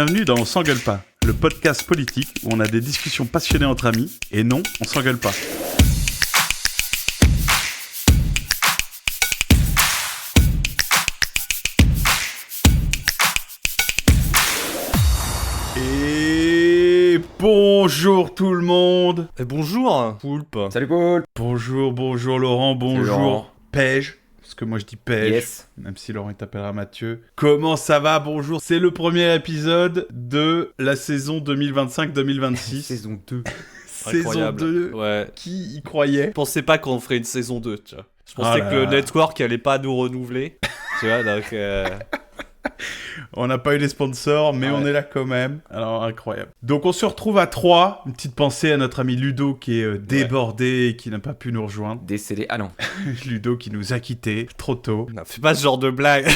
Bienvenue dans On s'engueule pas, le podcast politique où on a des discussions passionnées entre amis, et non, on s'engueule pas. Et bonjour tout le monde. Et bonjour, Poulpe. Salut Paul. Bonjour Laurent, bonjour Laurent. Pej. Parce que moi je dis Pej, Yes. même si Laurent il t'appellera Mathieu. Comment ça va? Bonjour, c'est le premier épisode de la saison 2025-2026. Saison 2. Saison Incroyable. 2. Ouais. Qui y croyait? Je pensais pas qu'on ferait une saison 2, tu vois. Je Ah pensais là que le là. network allait pas nous renouveler. Tu vois, donc... On n'a pas eu les sponsors, mais Ouais. on est là quand même. Alors, incroyable. Donc, on se retrouve à 3. Une petite pensée à notre ami Ludo qui est débordé et qui n'a pas pu nous rejoindre. Décédé. Ah non. Ludo qui nous a quittés trop tôt. Non, fais pas ce genre de blague.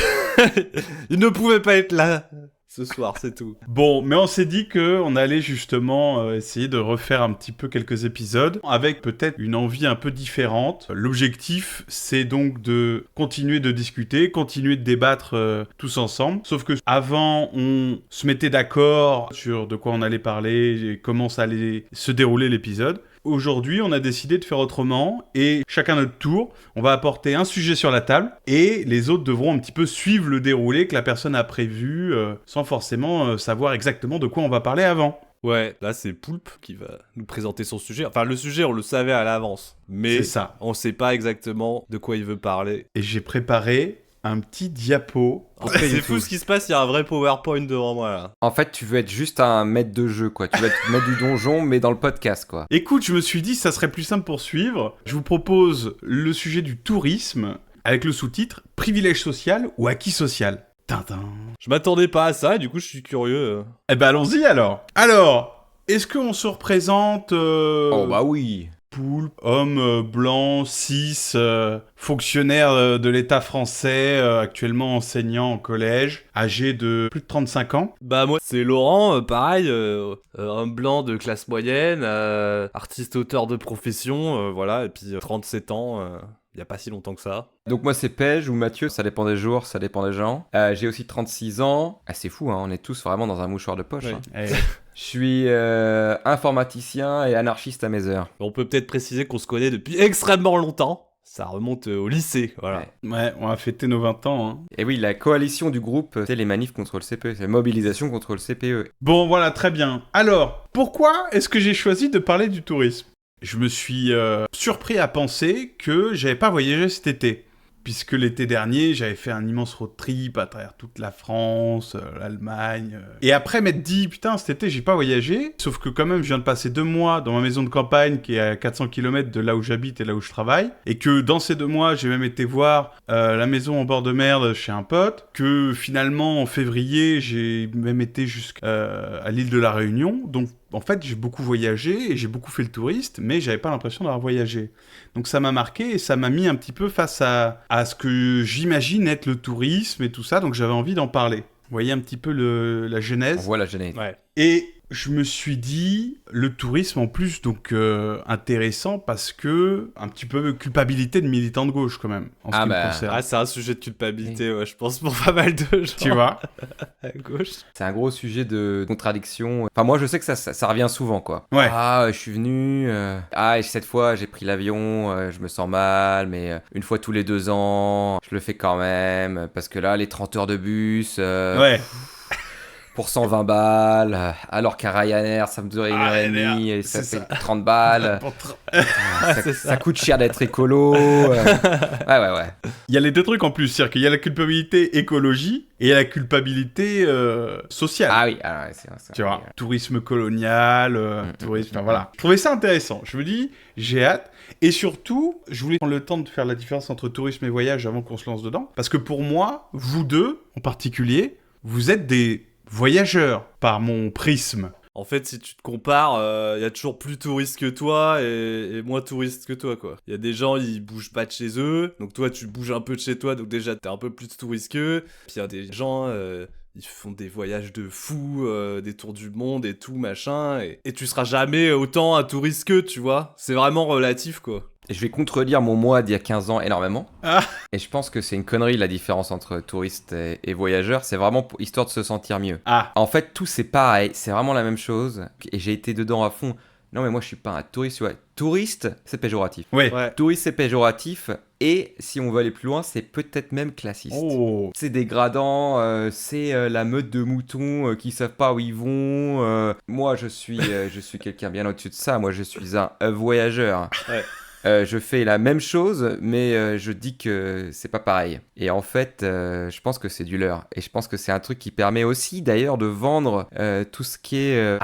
Il ne pouvait pas être là ce soir, c'est tout. Bon, mais on s'est dit qu'on allait justement essayer de refaire un petit peu quelques épisodes avec peut-être une envie un peu différente. L'objectif, c'est donc de continuer de discuter, continuer de débattre tous ensemble. Sauf que avant, on se mettait d'accord sur de quoi on allait parler et comment ça allait se dérouler l'épisode. Aujourd'hui, on a décidé de faire autrement et chacun notre tour, on va apporter un sujet sur la table et les autres devront un petit peu suivre le déroulé que la personne a prévu sans forcément savoir exactement de quoi on va parler avant. Ouais, là c'est Poulpe qui va nous présenter son sujet. Enfin, le sujet, on le savait à l'avance. Mais C'est ça. on sait pas exactement de quoi il veut parler. Et j'ai préparé un petit diapo. C'est fou ce qui se passe, il y a un vrai PowerPoint devant moi là. En fait, tu veux être juste un maître de jeu, quoi. Tu veux être maître du donjon, mais dans le podcast, quoi. Écoute, je me suis dit ça serait plus simple pour suivre. Je vous propose le sujet du tourisme avec le sous-titre « Privilège social ou acquis social ». Tintin. Je m'attendais pas à ça, et du coup je suis curieux. Eh ben allons-y alors. Alors, est-ce qu'on se représente Oh bah oui. Poulpe, homme blanc, cis, fonctionnaire de l'État français, actuellement enseignant en collège, âgé de plus de 35 ans. Bah moi c'est Laurent, pareil, homme blanc de classe moyenne, artiste auteur de profession, voilà, et puis 37 ans, il y a pas si longtemps que ça. Donc moi, c'est Pej ou Mathieu, ça dépend des jours, ça dépend des gens. J'ai aussi 36 ans. Ah, c'est fou, hein, on est tous vraiment dans un mouchoir de poche. Ouais. Hein. Eh, Je suis informaticien et anarchiste à mes heures. On peut peut-être préciser qu'on se connaît depuis extrêmement longtemps, ça remonte au lycée, voilà. Ouais. ouais, on va fêter nos 20 ans. Hein. Et oui, la coalition du groupe, c'est les manifs contre le CPE, c'est la mobilisation contre le CPE. Bon, voilà, très bien. Alors, pourquoi est-ce que j'ai choisi de parler du tourisme ? Je me suis surpris à penser que j'avais pas voyagé cet été. Puisque l'été dernier, j'avais fait un immense road trip à travers toute la France, l'Allemagne. Et après m'être dit, putain, cet été, j'ai pas voyagé. Sauf que quand même, je viens de passer 2 mois dans ma maison de campagne qui est à 400 km de là où j'habite et là où je travaille. Et que dans ces 2 mois, j'ai même été voir la maison en bord de mer chez un pote. Que finalement, en février, j'ai même été jusqu'à l'île de la Réunion. Donc, en fait, j'ai beaucoup voyagé et j'ai beaucoup fait le touriste, mais j'avais pas l'impression d'avoir voyagé. Donc ça m'a marqué et ça m'a mis un petit peu face à ce que j'imagine être le tourisme et tout ça, donc j'avais envie d'en parler. Vous voyez un petit peu la On genèse. voit la genèse. Ouais. Et je me suis dit, le tourisme en plus, donc intéressant parce que un petit peu culpabilité de militant de gauche quand même, en ce Ah qui me bah, concerne. Ah, c'est un sujet de culpabilité, ouais, je pense, pour pas mal de gens Tu vois. à gauche. C'est un gros sujet de contradiction. Enfin, moi, je sais que ça revient souvent, quoi. Ouais. Ah, je suis venu. Et cette fois, j'ai pris l'avion. Je me sens mal, mais une fois tous les 2 ans, je le fais quand même. Parce que là, les 30 heures de bus. Ouais. Pour 120 balles, alors qu'un Ryanair, ça me durait 1h30 et ça c'est fait ça. 30 balles. C'est Ça coûte cher d'être écolo. Ouais. Il y a les 2 trucs en plus, c'est-à-dire qu'il y a la culpabilité écologie et il y a la culpabilité sociale. Ah oui, c'est vrai. Tu vois, tourisme colonial, tourisme, enfin voilà. Je trouvais ça intéressant. Je me dis, j'ai hâte. Et surtout, je voulais prendre le temps de faire la différence entre tourisme et voyage avant qu'on se lance dedans. Parce que pour moi, vous deux, en particulier, vous êtes des voyageurs par mon prisme. En fait, si tu te compares, y a toujours plus touristes que toi et moins touristes que toi, quoi. Il y a des gens, ils bougent pas de chez eux, donc toi, tu bouges un peu de chez toi, donc déjà, t'es un peu plus touriste qu'eux. Puis il y a des gens, ils font des voyages de fous, des tours du monde et tout, machin, et tu seras jamais autant un touriste qu'eux, tu vois. C'est vraiment relatif, quoi. Je vais contredire mon moi d'il y a 15 ans énormément. Ah. Et je pense que c'est une connerie la différence entre touriste et voyageur. C'est vraiment histoire de se sentir mieux. Ah, En fait, tout c'est pareil. C'est vraiment la même chose. Et j'ai été dedans à fond. Non, mais moi je suis pas un touriste. Ouais. Touriste, c'est péjoratif. ouais. Ouais. Touriste, c'est péjoratif. Et si on veut aller plus loin, c'est peut-être même classiste. Oh. C'est dégradant, c'est la meute de moutons qui savent pas où ils vont. Moi, je suis quelqu'un bien au-dessus de ça. Moi, je suis un voyageur. Ouais. Je fais la même chose, mais je dis que c'est pas pareil. Et en fait, je pense que c'est du leurre. Et je pense que c'est un truc qui permet aussi, d'ailleurs, de vendre tout ce qui est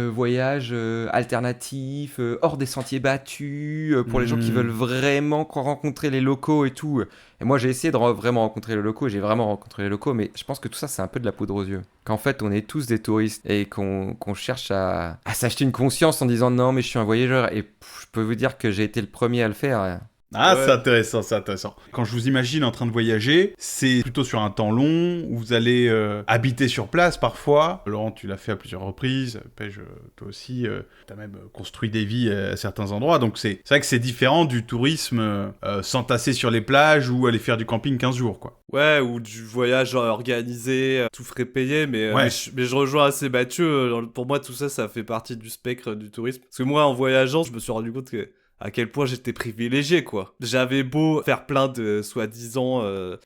voyage alternatif, hors des sentiers battus, pour les gens qui veulent vraiment rencontrer les locaux et tout. Et moi, j'ai essayé de vraiment rencontrer les locaux, j'ai vraiment rencontré les locaux, mais je pense que tout ça, c'est un peu de la poudre aux yeux. Qu'en fait, on est tous des touristes et qu'on cherche à s'acheter une conscience en disant non, mais je suis un voyageur. Et je peux vous dire que j'ai été le premier à le faire. Ah, Ouais. c'est intéressant, c'est intéressant. Quand je vous imagine en train de voyager, c'est plutôt sur un temps long, où vous allez habiter sur place parfois. Laurent, tu l'as fait à plusieurs reprises. Pej, toi aussi, tu as même construit des vies à certains endroits. Donc c'est vrai que c'est différent du tourisme s'entasser sur les plages ou aller faire du camping 15 jours, quoi. Ouais, ou du voyage organisé, tout frais payé, Ouais. mais je rejoins assez Mathieu. Pour moi, tout ça, ça fait partie du spectre du tourisme. Parce que moi, en voyageant, je me suis rendu compte que à quel point j'étais privilégié, quoi. J'avais beau faire plein de soi-disant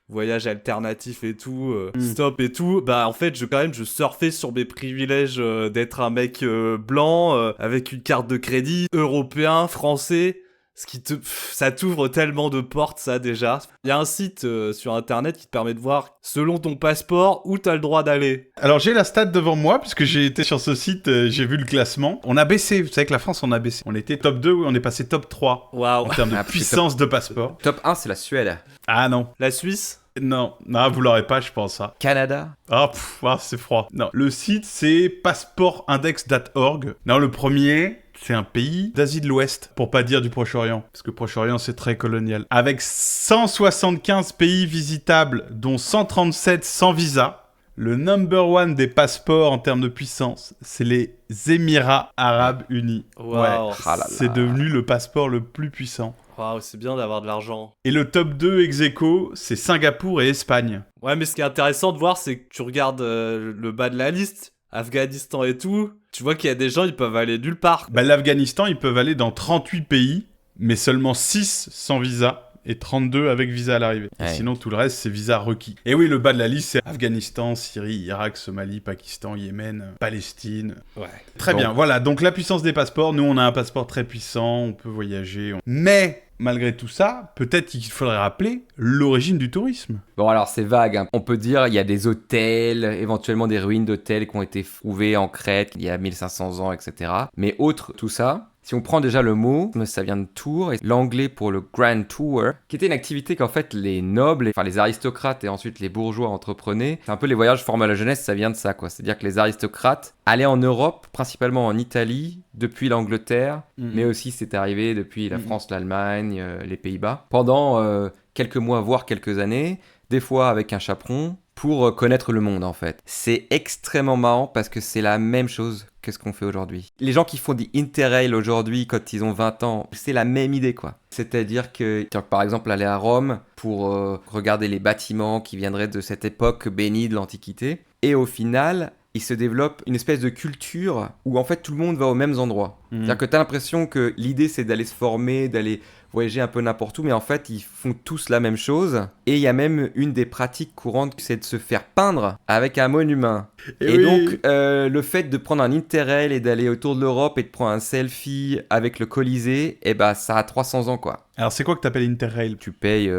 voyages alternatifs et tout, stop et tout, bah en fait, je surfais sur mes privilèges d'être un mec blanc, avec une carte de crédit, européen, français. Ça t'ouvre tellement de portes, ça, déjà. Il y a un site sur internet qui te permet de voir, selon ton passeport, où t'as le droit d'aller. Alors j'ai la stat devant moi, puisque j'ai été sur ce site, j'ai vu le classement. On a baissé, vous savez que la France, on a baissé. On était top 2, on est passé top 3 Waouh. en termes de Ah, parce que puissance de passeport. Top 1, c'est la Suède. Ah non, La Suisse? non, vous l'aurez pas, je pense. Ça. Canada. C'est froid. Non, le site, c'est passeportindex.org. Non, le premier... C'est un pays d'Asie de l'Ouest, pour pas dire du Proche-Orient, parce que Proche-Orient c'est très colonial. Avec 175 pays visitables, dont 137 sans visa, le number one des passeports en termes de puissance, c'est les Émirats Arabes Unis. Waouh. Ah là là. C'est devenu le passeport le plus puissant. Waouh, c'est bien d'avoir de l'argent. Et le top 2 ex aequo, c'est Singapour et Espagne. Ouais, mais ce qui est intéressant de voir, c'est que tu regardes le bas de la liste, Afghanistan et tout, tu vois qu'il y a des gens, ils peuvent aller nulle part. Bah, l'Afghanistan, ils peuvent aller dans 38 pays, mais seulement 6 sans visa et 32 avec visa à l'arrivée. Et Ouais. sinon, tout le reste, c'est visa requis. Et oui, le bas de la liste, c'est Afghanistan, Syrie, Irak, Somalie, Pakistan, Yémen, Palestine. Ouais. Très Bon. bien, voilà. Donc la puissance des passeports, nous, on a un passeport très puissant, on peut voyager. Mais, malgré tout ça, peut-être qu'il faudrait rappeler l'origine du tourisme. Bon, alors c'est vague, hein. On peut dire il y a des hôtels, éventuellement des ruines d'hôtels qui ont été trouvées en Crète il y a 1500 ans, etc. Mais outre tout ça, si on prend déjà le mot, ça vient de tour, et l'anglais pour le Grand Tour, qui était une activité qu'en fait les nobles, enfin les aristocrates et ensuite les bourgeois entreprenaient. C'est un peu les voyages formés à la jeunesse, ça vient de ça, quoi. C'est-à-dire que les aristocrates allaient en Europe, principalement en Italie, depuis l'Angleterre, mais aussi c'est arrivé depuis la France, l'Allemagne, les Pays-Bas, pendant quelques mois, voire quelques années, des fois avec un chaperon, pour connaître le monde en fait. C'est extrêmement marrant parce que c'est la même chose que ce qu'on fait aujourd'hui. Les gens qui font des interrail aujourd'hui quand ils ont 20 ans, c'est la même idée quoi. C'est-à-dire que par exemple aller à Rome pour regarder les bâtiments qui viendraient de cette époque bénie de l'Antiquité, et au final il se développe une espèce de culture où en fait tout le monde va aux mêmes endroits. C'est-à-dire que tu as l'impression que l'idée c'est d'aller se former, d'aller voyager un peu n'importe où, mais en fait ils font tous la même chose. Et il y a même une des pratiques courantes, c'est de se faire peindre avec un monument. Et oui. donc le fait de prendre un interrail et d'aller autour de l'Europe et de prendre un selfie avec le Colisée, et bah ça a 300 ans quoi. Alors, c'est quoi que t'appelles Interrail? Tu payes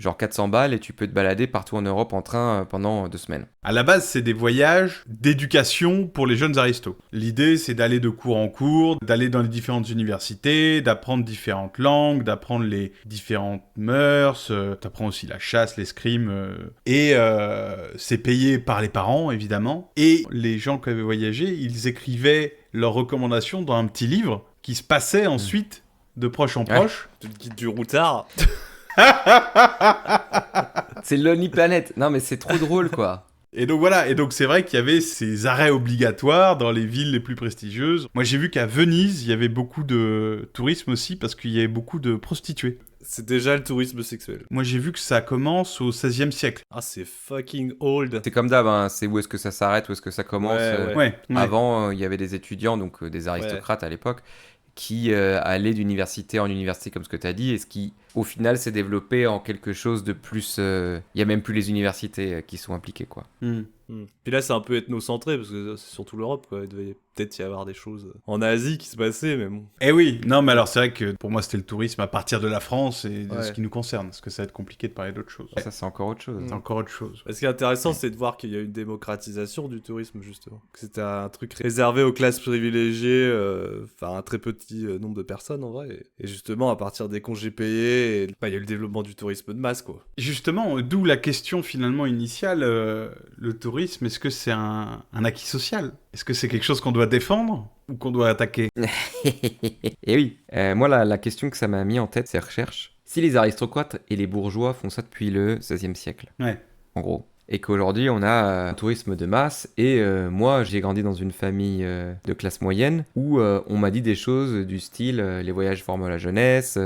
genre 400 balles et tu peux te balader partout en Europe en train pendant 2 semaines. À la base, c'est des voyages d'éducation pour les jeunes aristos. L'idée, c'est d'aller de cours en cours, d'aller dans les différentes universités, d'apprendre différentes langues, d'apprendre les différentes mœurs, t'apprends aussi la chasse, l'escrime, et c'est payé par les parents, évidemment. Et les gens qui avaient voyagé, ils écrivaient leurs recommandations dans un petit livre qui se passait ensuite de proche en proche. Tu te guides du routard. C'est Lonely Planet. Non mais c'est trop drôle quoi. Et donc voilà, et donc c'est vrai qu'il y avait ces arrêts obligatoires dans les villes les plus prestigieuses. Moi j'ai vu qu'à Venise, il y avait beaucoup de tourisme aussi parce qu'il y avait beaucoup de prostituées. C'est déjà le tourisme sexuel. Moi j'ai vu que ça commence au XVIe siècle. Ah, c'est fucking old. C'est comme d'hab, hein, c'est où est-ce que ça s'arrête, où est-ce que ça commence. Ouais. Ouais. Avant, il y avait des étudiants, donc des aristocrates à l'époque, qui allaient d'université en université, comme ce que tu as dit, et ce qui, au final, s'est développé en quelque chose de plus... Il y a même plus les universités qui sont impliquées, quoi. Puis là, c'est un peu ethnocentré, parce que c'est surtout l'Europe, quoi. Il devait peut-être y avoir des choses en Asie qui se passaient, mais bon. Eh oui, non mais alors c'est vrai que pour moi c'était le tourisme à partir de la France et de Ouais. ce qui nous concerne, parce que ça va être compliqué de parler d'autre chose. Ça, c'est encore autre chose. C'est encore autre chose. Ce qui est intéressant, c'est de voir qu'il y a une démocratisation du tourisme, justement. Que c'était un truc réservé aux classes privilégiées, enfin un très petit nombre de personnes, en vrai. Et justement, à partir des congés payés, il y a eu le développement du tourisme de masse, quoi. Justement, d'où la question finalement initiale, le tourisme, est-ce que c'est un acquis social ? Est-ce que c'est quelque chose qu'on doit défendre ou qu'on doit attaquer ? Et oui, moi la question que ça m'a mis en tête, c'est recherche. Si les aristocrates et les bourgeois font ça depuis le XVIe siècle, Ouais. en gros, et qu'aujourd'hui on a un tourisme de masse, et moi j'ai grandi dans une famille de classe moyenne où on m'a dit des choses du style les voyages forment la jeunesse,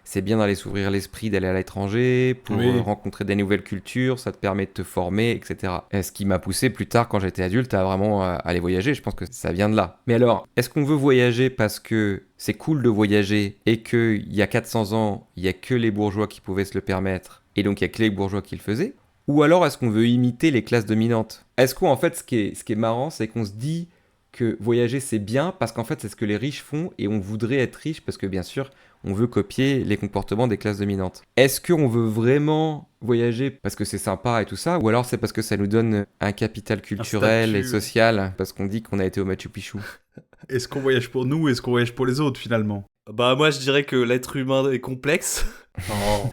c'est bien d'aller s'ouvrir l'esprit, d'aller à l'étranger, pour rencontrer des nouvelles cultures, ça te permet de te former, etc. Et ce qui m'a poussé plus tard, quand j'étais adulte, à vraiment aller voyager. Je pense que ça vient de là. Mais alors, est-ce qu'on veut voyager parce que c'est cool de voyager et qu'il y a 400 ans, il n'y a que les bourgeois qui pouvaient se le permettre, et donc il n'y a que les bourgeois qui le faisaient ? Ou alors est-ce qu'on veut imiter les classes dominantes ? Est-ce qu'en fait, ce qui est marrant, c'est qu'on se dit que voyager c'est bien parce qu'en fait c'est ce que les riches font et on voudrait être riche parce que bien sûr on veut copier les comportements des classes dominantes. Est-ce qu'on veut vraiment voyager parce que c'est sympa et tout ça, ou alors c'est parce que ça nous donne un capital culturel et social parce qu'on dit qu'on a été au Machu Picchu ? Est-ce qu'on voyage pour nous ou est-ce qu'on voyage pour les autres finalement ? Bah moi je dirais que l'être humain est complexe.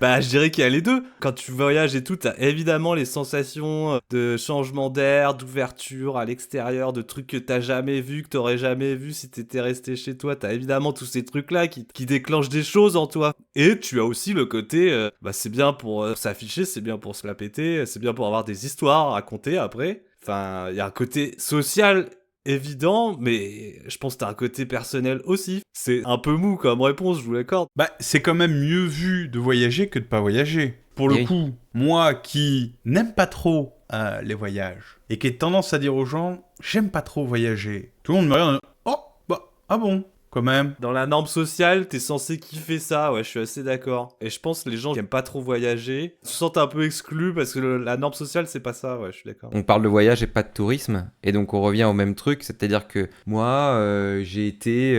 Bah je dirais qu'il y a les deux. Quand tu voyages et tout, t'as évidemment les sensations de changement d'air, d'ouverture à l'extérieur, de trucs que t'as jamais vu, que t'aurais jamais vu si t'étais resté chez toi. T'as évidemment tous ces trucs-là qui déclenchent des choses en toi. Et tu as aussi le côté, bah c'est bien pour s'afficher, c'est bien pour se la péter, c'est bien pour avoir des histoires à raconter après. Enfin, il y a un côté social évident, mais je pense que t'as un côté personnel aussi. C'est un peu mou comme réponse, je vous l'accorde. Bah, c'est quand même mieux vu de voyager que de pas voyager. Pour le coup, moi qui n'aime pas trop les voyages et qui ai tendance à dire aux gens, j'aime pas trop voyager. Tout le monde me regarde, oh, bah, ah bon, quand même. Dans la norme sociale, t'es censé kiffer ça, ouais, je suis assez d'accord. Et je pense que les gens qui aiment pas trop voyager se sentent un peu exclus parce que la norme sociale, c'est pas ça, ouais, je suis d'accord. On parle de voyage et pas de tourisme, et donc on revient au même truc, c'est-à-dire que moi, j'ai été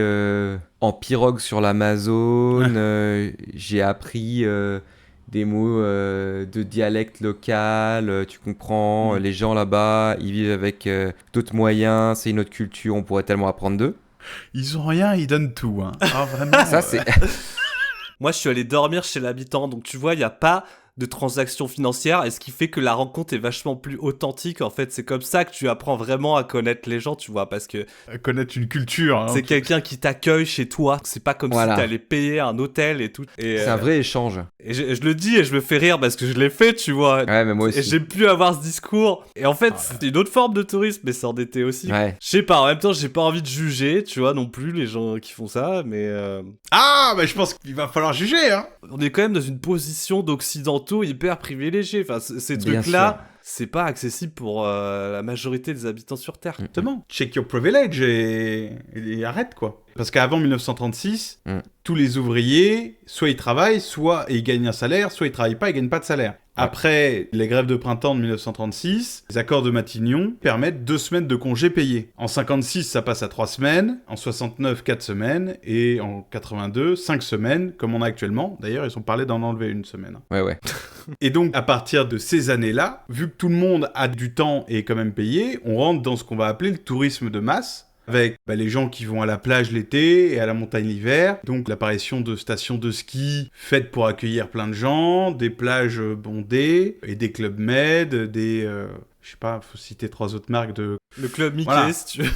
en pirogue sur l'Amazone, j'ai appris des mots de dialecte local, tu comprends, les gens là-bas, ils vivent avec d'autres moyens, c'est une autre culture, on pourrait tellement apprendre d'eux. Ils ont rien, ils donnent tout, hein. Ah, vraiment. Ça, c'est... Moi, je suis allé dormir chez l'habitant, donc tu vois, il n'y a pas de transactions financières, et ce qui fait que la rencontre est vachement plus authentique. En fait, c'est comme ça que tu apprends vraiment à connaître les gens, tu vois, parce que connaître une culture. Hein, c'est quelqu'un qui t'accueille chez toi. C'est pas comme si t'allais payer un hôtel et tout. Et, c'est un vrai échange. Et je le dis et je me fais rire parce que je l'ai fait, tu vois. Ouais, mais moi aussi. Et j'ai pu avoir ce discours. Et en fait, c'est une autre forme de tourisme, mais c'en était aussi. Ouais. Je sais pas, en même temps, j'ai pas envie de juger, tu vois, non plus, les gens qui font ça, mais... Ah, mais je pense qu'il va falloir juger, hein. On est quand même dans une position d'occidentaux hyper privilégiés. Enfin, ces trucs-là, c'est pas accessible pour la majorité des habitants sur Terre. Exactement. Check your privilege et arrête, quoi. Parce qu'avant 1936, tous les ouvriers, soit ils travaillent, soit ils gagnent un salaire, soit ils travaillent pas et gagnent pas de salaire. Après les grèves de printemps de 1936, les accords de Matignon permettent 2 semaines de congés payés. En 56, ça passe à 3 semaines, en 69, 4 semaines, et en 82, 5 semaines, comme on a actuellement. D'ailleurs, ils ont parlé d'en enlever 1 semaine. Ouais. Et donc, à partir de ces années-là, vu que tout le monde a du temps et est quand même payé, on rentre dans ce qu'on va appeler le tourisme de masse, avec les gens qui vont à la plage l'été et à la montagne l'hiver. Donc l'apparition de stations de ski faites pour accueillir plein de gens, des plages bondées, et des clubs med, des... je sais pas, faut citer 3 autres marques de... Le club Mickey, voilà. si tu veux.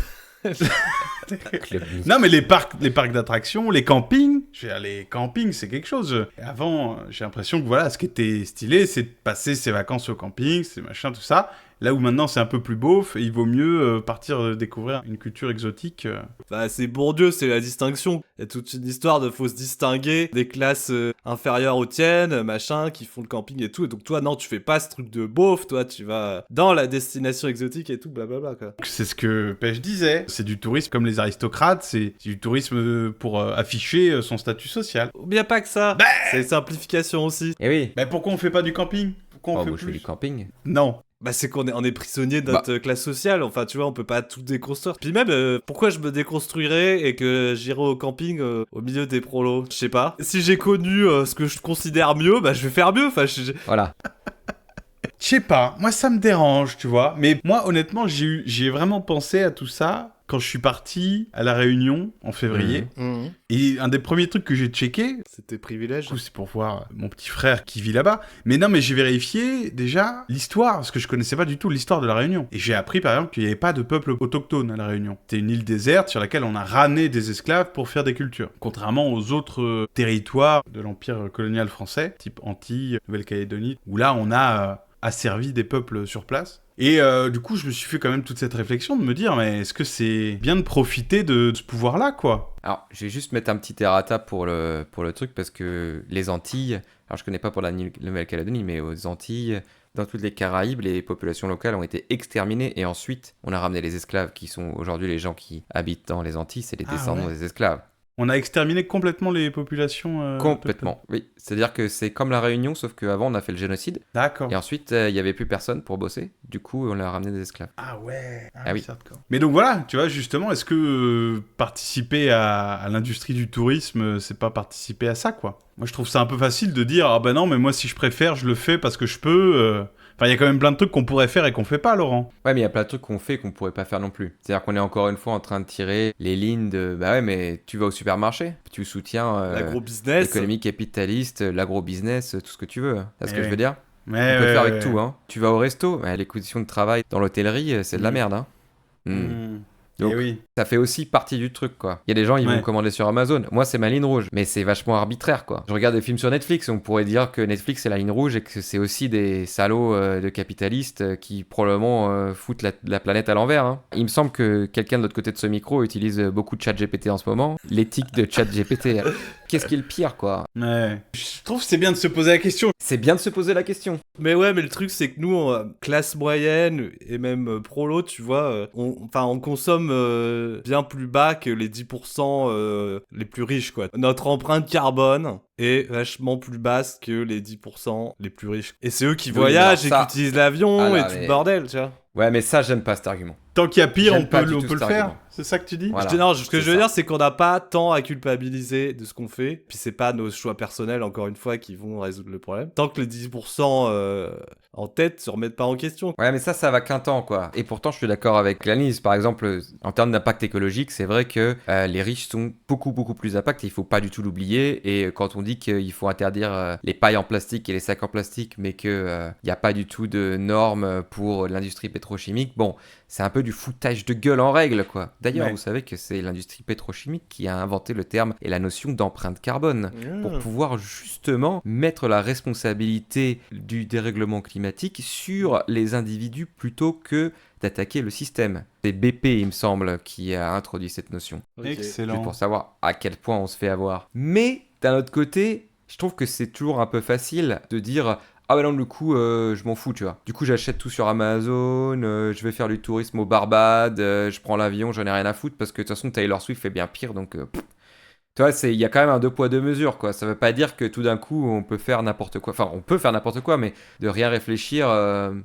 Club Med. Non, mais les parcs d'attractions, les campings, je veux dire, les campings, c'est quelque chose. Et avant, j'ai l'impression que voilà, ce qui était stylé, c'est de passer ses vacances au camping, c'est machin, tout ça. Là où maintenant c'est un peu plus beauf, et il vaut mieux partir découvrir une culture exotique. Bah, c'est Bourdieu, c'est la distinction. Il y a toute une histoire de faut se distinguer des classes inférieures aux tiennes, machin, qui font le camping et tout. Et donc toi, non, tu fais pas ce truc de beauf, toi, tu vas dans la destination exotique et tout, blablabla, quoi. C'est ce que Pêche disait. C'est du tourisme comme les aristocrates, c'est du tourisme pour afficher son statut social. Oublie pas que ça. Bah C'est une simplification aussi. Eh oui. Mais pourquoi on fait pas du camping? Pourquoi on Oh, fait moi, je fais plus du camping. Non. Bah c'est on est prisonnier de notre classe sociale, enfin tu vois, on peut pas tout déconstruire. Puis même, pourquoi je me déconstruirais et que j'irais au camping au milieu des prolos? Je sais pas. Si j'ai connu ce que je considère mieux, bah je vais faire mieux, enfin Voilà. Je sais pas, moi ça me dérange, tu vois. Mais moi honnêtement, j'ai vraiment pensé à tout ça quand je suis parti à La Réunion en février. Mhm. Et un des premiers trucs que j'ai checké, C'était privilège. du coup, c'est pour voir mon petit frère qui vit là-bas. Mais non, mais j'ai vérifié déjà l'histoire, parce que je connaissais pas du tout l'histoire de La Réunion. Et j'ai appris par exemple qu'il n'y avait pas de peuple autochtone à La Réunion. C'était une île déserte sur laquelle on a ramené des esclaves pour faire des cultures. Contrairement aux autres territoires de l'Empire colonial français, type Antilles, Nouvelle-Calédonie, où là on a asservi des peuples sur place. Et du coup, je me suis fait quand même toute cette réflexion de me dire, mais est-ce que c'est bien de profiter de ce pouvoir-là, quoi? Alors, je vais juste mettre un petit errata pour le truc, parce que les Antilles, alors je connais pas pour la Nouvelle-Calédonie, mais aux Antilles, dans toutes les Caraïbes, les populations locales ont été exterminées, et ensuite, on a ramené les esclaves, qui sont aujourd'hui les gens qui habitent dans les Antilles, c'est les descendants des esclaves. On a exterminé complètement les populations Complètement, oui. C'est-à-dire que c'est comme la Réunion, sauf qu'avant, on a fait le génocide, D'accord. et ensuite, il n'y avait plus personne pour bosser, du coup, on leur a ramené des esclaves. Ah ouais. Ah oui. c'est hardcore. Mais donc voilà, tu vois, justement, est-ce que participer à l'industrie du tourisme, c'est pas participer à ça, quoi? Moi, je trouve ça un peu facile de dire, ah ben non, mais moi, si je préfère, je le fais parce que je peux. Enfin, il y a quand même plein de trucs qu'on pourrait faire et qu'on fait pas, Laurent. Ouais, mais il y a plein de trucs qu'on fait qu'on pourrait pas faire non plus. C'est-à-dire qu'on est encore une fois en train de tirer les lignes de bah ouais, mais tu vas au supermarché, tu soutiens L'agro-business. l'économie capitaliste, l'agro-business, tout ce que tu veux. C'est ce que Ouais. je veux dire. Mais On peut le faire avec tout, hein. Tu vas au resto, les conditions de travail dans l'hôtellerie, c'est de la merde, hein. Donc, oui. ça fait aussi partie du truc, quoi. Il y a des gens, ils vont commander sur Amazon. Moi, c'est ma ligne rouge. Mais c'est vachement arbitraire, quoi. Je regarde des films sur Netflix. On pourrait dire que Netflix, c'est la ligne rouge et que c'est aussi des salauds de capitalistes qui, probablement, foutent la planète à l'envers, hein. Il me semble que quelqu'un de l'autre côté de ce micro utilise beaucoup de ChatGPT en ce moment. L'éthique de ChatGPT. Qu'est-ce qui est le pire, quoi? Ouais. Je trouve que c'est bien de se poser la question. C'est bien de se poser la question. Mais ouais, mais le truc c'est que nous, classe moyenne et même prolo, tu vois, on consomme bien plus bas que les 10% les plus riches, quoi. Notre empreinte carbone est vachement plus basse que les 10% les plus riches. Et c'est eux qui voyagent et qui utilisent l'avion et tout le bordel, tu vois. Ouais, mais ça, j'aime pas cet argument. Tant qu'il y a pire, J'aime on pas peut du le tout cet faire. argument. C'est ça que tu dis? Voilà. Non, ce que C'est je veux ça. dire, c'est qu'on n'a pas tant à culpabiliser de ce qu'on fait. Puis c'est pas nos choix personnels, encore une fois, qui vont résoudre le problème. Tant que les 10% en tête se remettent pas en question. Ouais, mais ça va qu'un temps, quoi. Et pourtant, je suis d'accord avec l'analyse. Par exemple, en termes d'impact écologique, c'est vrai que les riches sont beaucoup, beaucoup plus impactés. Il faut pas du tout l'oublier. Et quand on dit qu'il faut interdire les pailles en plastique et les sacs en plastique, mais qu'il n'y a pas du tout de normes pour l'industrie pétrochimique, bon, c'est un peu du foutage de gueule en règle, quoi. D'ailleurs, vous savez que c'est l'industrie pétrochimique qui a inventé le terme et la notion d'empreinte carbone pour pouvoir justement mettre la responsabilité du dérèglement climatique sur les individus plutôt que d'attaquer le système. C'est BP, il me semble, qui a introduit cette notion. Okay. Excellent. Juste pour savoir à quel point on se fait avoir. Mais, d'un autre côté, je trouve que c'est toujours un peu facile de dire... Ah bah non, du coup, je m'en fous, tu vois. Du coup, j'achète tout sur Amazon, je vais faire du tourisme aux Barbades, je prends l'avion, j'en ai rien à foutre, parce que de toute façon, Taylor Swift fait bien pire, donc... Tu vois, il y a quand même un 2 poids 2 mesures, quoi. Ça veut pas dire que tout d'un coup, on peut faire n'importe quoi. Enfin, on peut faire n'importe quoi, mais de rien réfléchir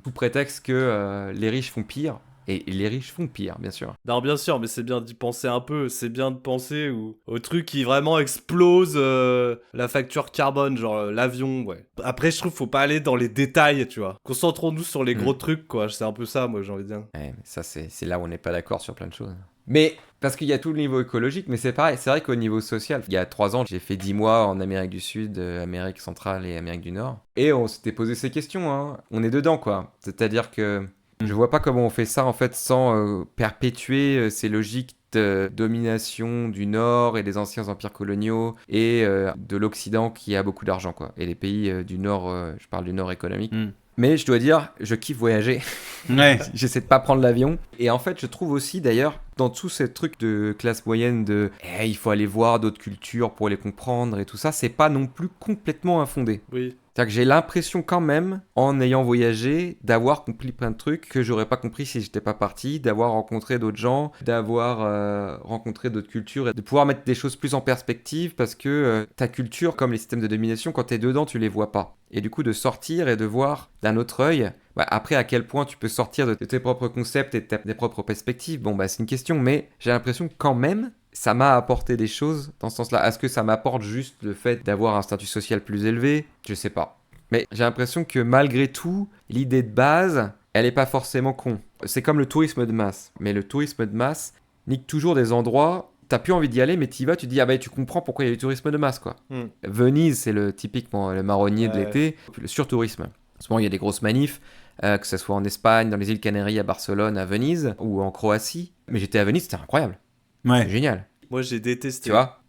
sous prétexte que les riches font pire. Et les riches font pire, bien sûr. Non, bien sûr, mais c'est bien d'y penser un peu. C'est bien de penser au truc qui vraiment explose la facture carbone, genre l'avion, ouais. Après, je trouve faut pas aller dans les détails, tu vois. Concentrons-nous sur les gros trucs, quoi. C'est un peu ça, moi, j'ai envie de dire. Ouais, mais ça, c'est là où on n'est pas d'accord sur plein de choses. Mais, parce qu'il y a tout le niveau écologique, mais c'est pareil, c'est vrai qu'au niveau social, il y a 3 ans, j'ai fait 10 mois en Amérique du Sud, Amérique centrale et Amérique du Nord. Et on s'était posé ces questions, hein. On est dedans, quoi. C'est-à-dire que je vois pas comment on fait ça, en fait, sans perpétuer ces logiques domination du Nord et des anciens empires coloniaux et de l'Occident qui a beaucoup d'argent, quoi. Et les pays du Nord, je parle du Nord économique. Mais je dois dire, je kiffe voyager. Ouais. J'essaie de pas prendre l'avion. Et en fait, je trouve aussi, d'ailleurs, dans tous ces trucs de classe moyenne il faut aller voir d'autres cultures pour les comprendre et tout ça, c'est pas non plus complètement infondé. Oui. C'est-à-dire que j'ai l'impression quand même, en ayant voyagé, d'avoir compris plein de trucs que j'aurais pas compris si j'étais pas parti, d'avoir rencontré d'autres gens, d'avoir rencontré d'autres cultures et de pouvoir mettre des choses plus en perspective parce que ta culture, comme les systèmes de domination, quand t'es dedans, tu les vois pas. Et du coup, de sortir et de voir d'un autre œil, après, à quel point tu peux sortir de tes propres concepts et de tes propres perspectives, c'est une question, mais j'ai l'impression que quand même, ça m'a apporté des choses dans ce sens-là. Est-ce que ça m'apporte juste le fait d'avoir un statut social plus élevé ? Je sais pas. Mais j'ai l'impression que malgré tout, l'idée de base, elle est pas forcément con. C'est comme le tourisme de masse. Mais le tourisme de masse nique toujours des endroits, t'as plus envie d'y aller, mais t'y vas, tu te dis, tu comprends pourquoi il y a du tourisme de masse, quoi. Venise, c'est typiquement le marronnier de l'été, le surtourisme. En ce moment, il y a des grosses manifs, que ce soit en Espagne, dans les îles Canaries, à Barcelone, à Venise, ou en Croatie. Mais j'étais à Venise, c'était incroyable. Ouais. C'est génial. Moi, j'ai détesté. Tu vois ?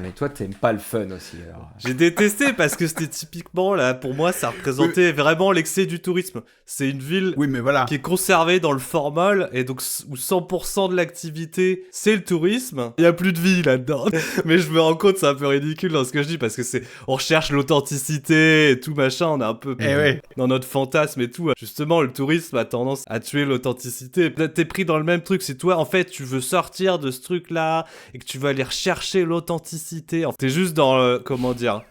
Mais toi, t'aimes pas le fun aussi, alors. J'ai détesté parce que c'était typiquement, là, pour moi, ça représentait vraiment l'excès du tourisme. C'est une ville Oui, mais voilà. qui est conservée dans le formol, et donc où 100% de l'activité, c'est le tourisme. Il y a plus de vie là-dedans. Mais je me rends compte, c'est un peu ridicule dans ce que je dis, parce que on recherche l'authenticité et tout machin, on est un peu dans notre fantasme et tout. Justement, le tourisme a tendance à tuer l'authenticité. Peut-être t'es pris dans le même truc, si toi, en fait, tu veux sortir de ce truc-là, et que tu vas aller rechercher l'authenticité. T'es juste dans,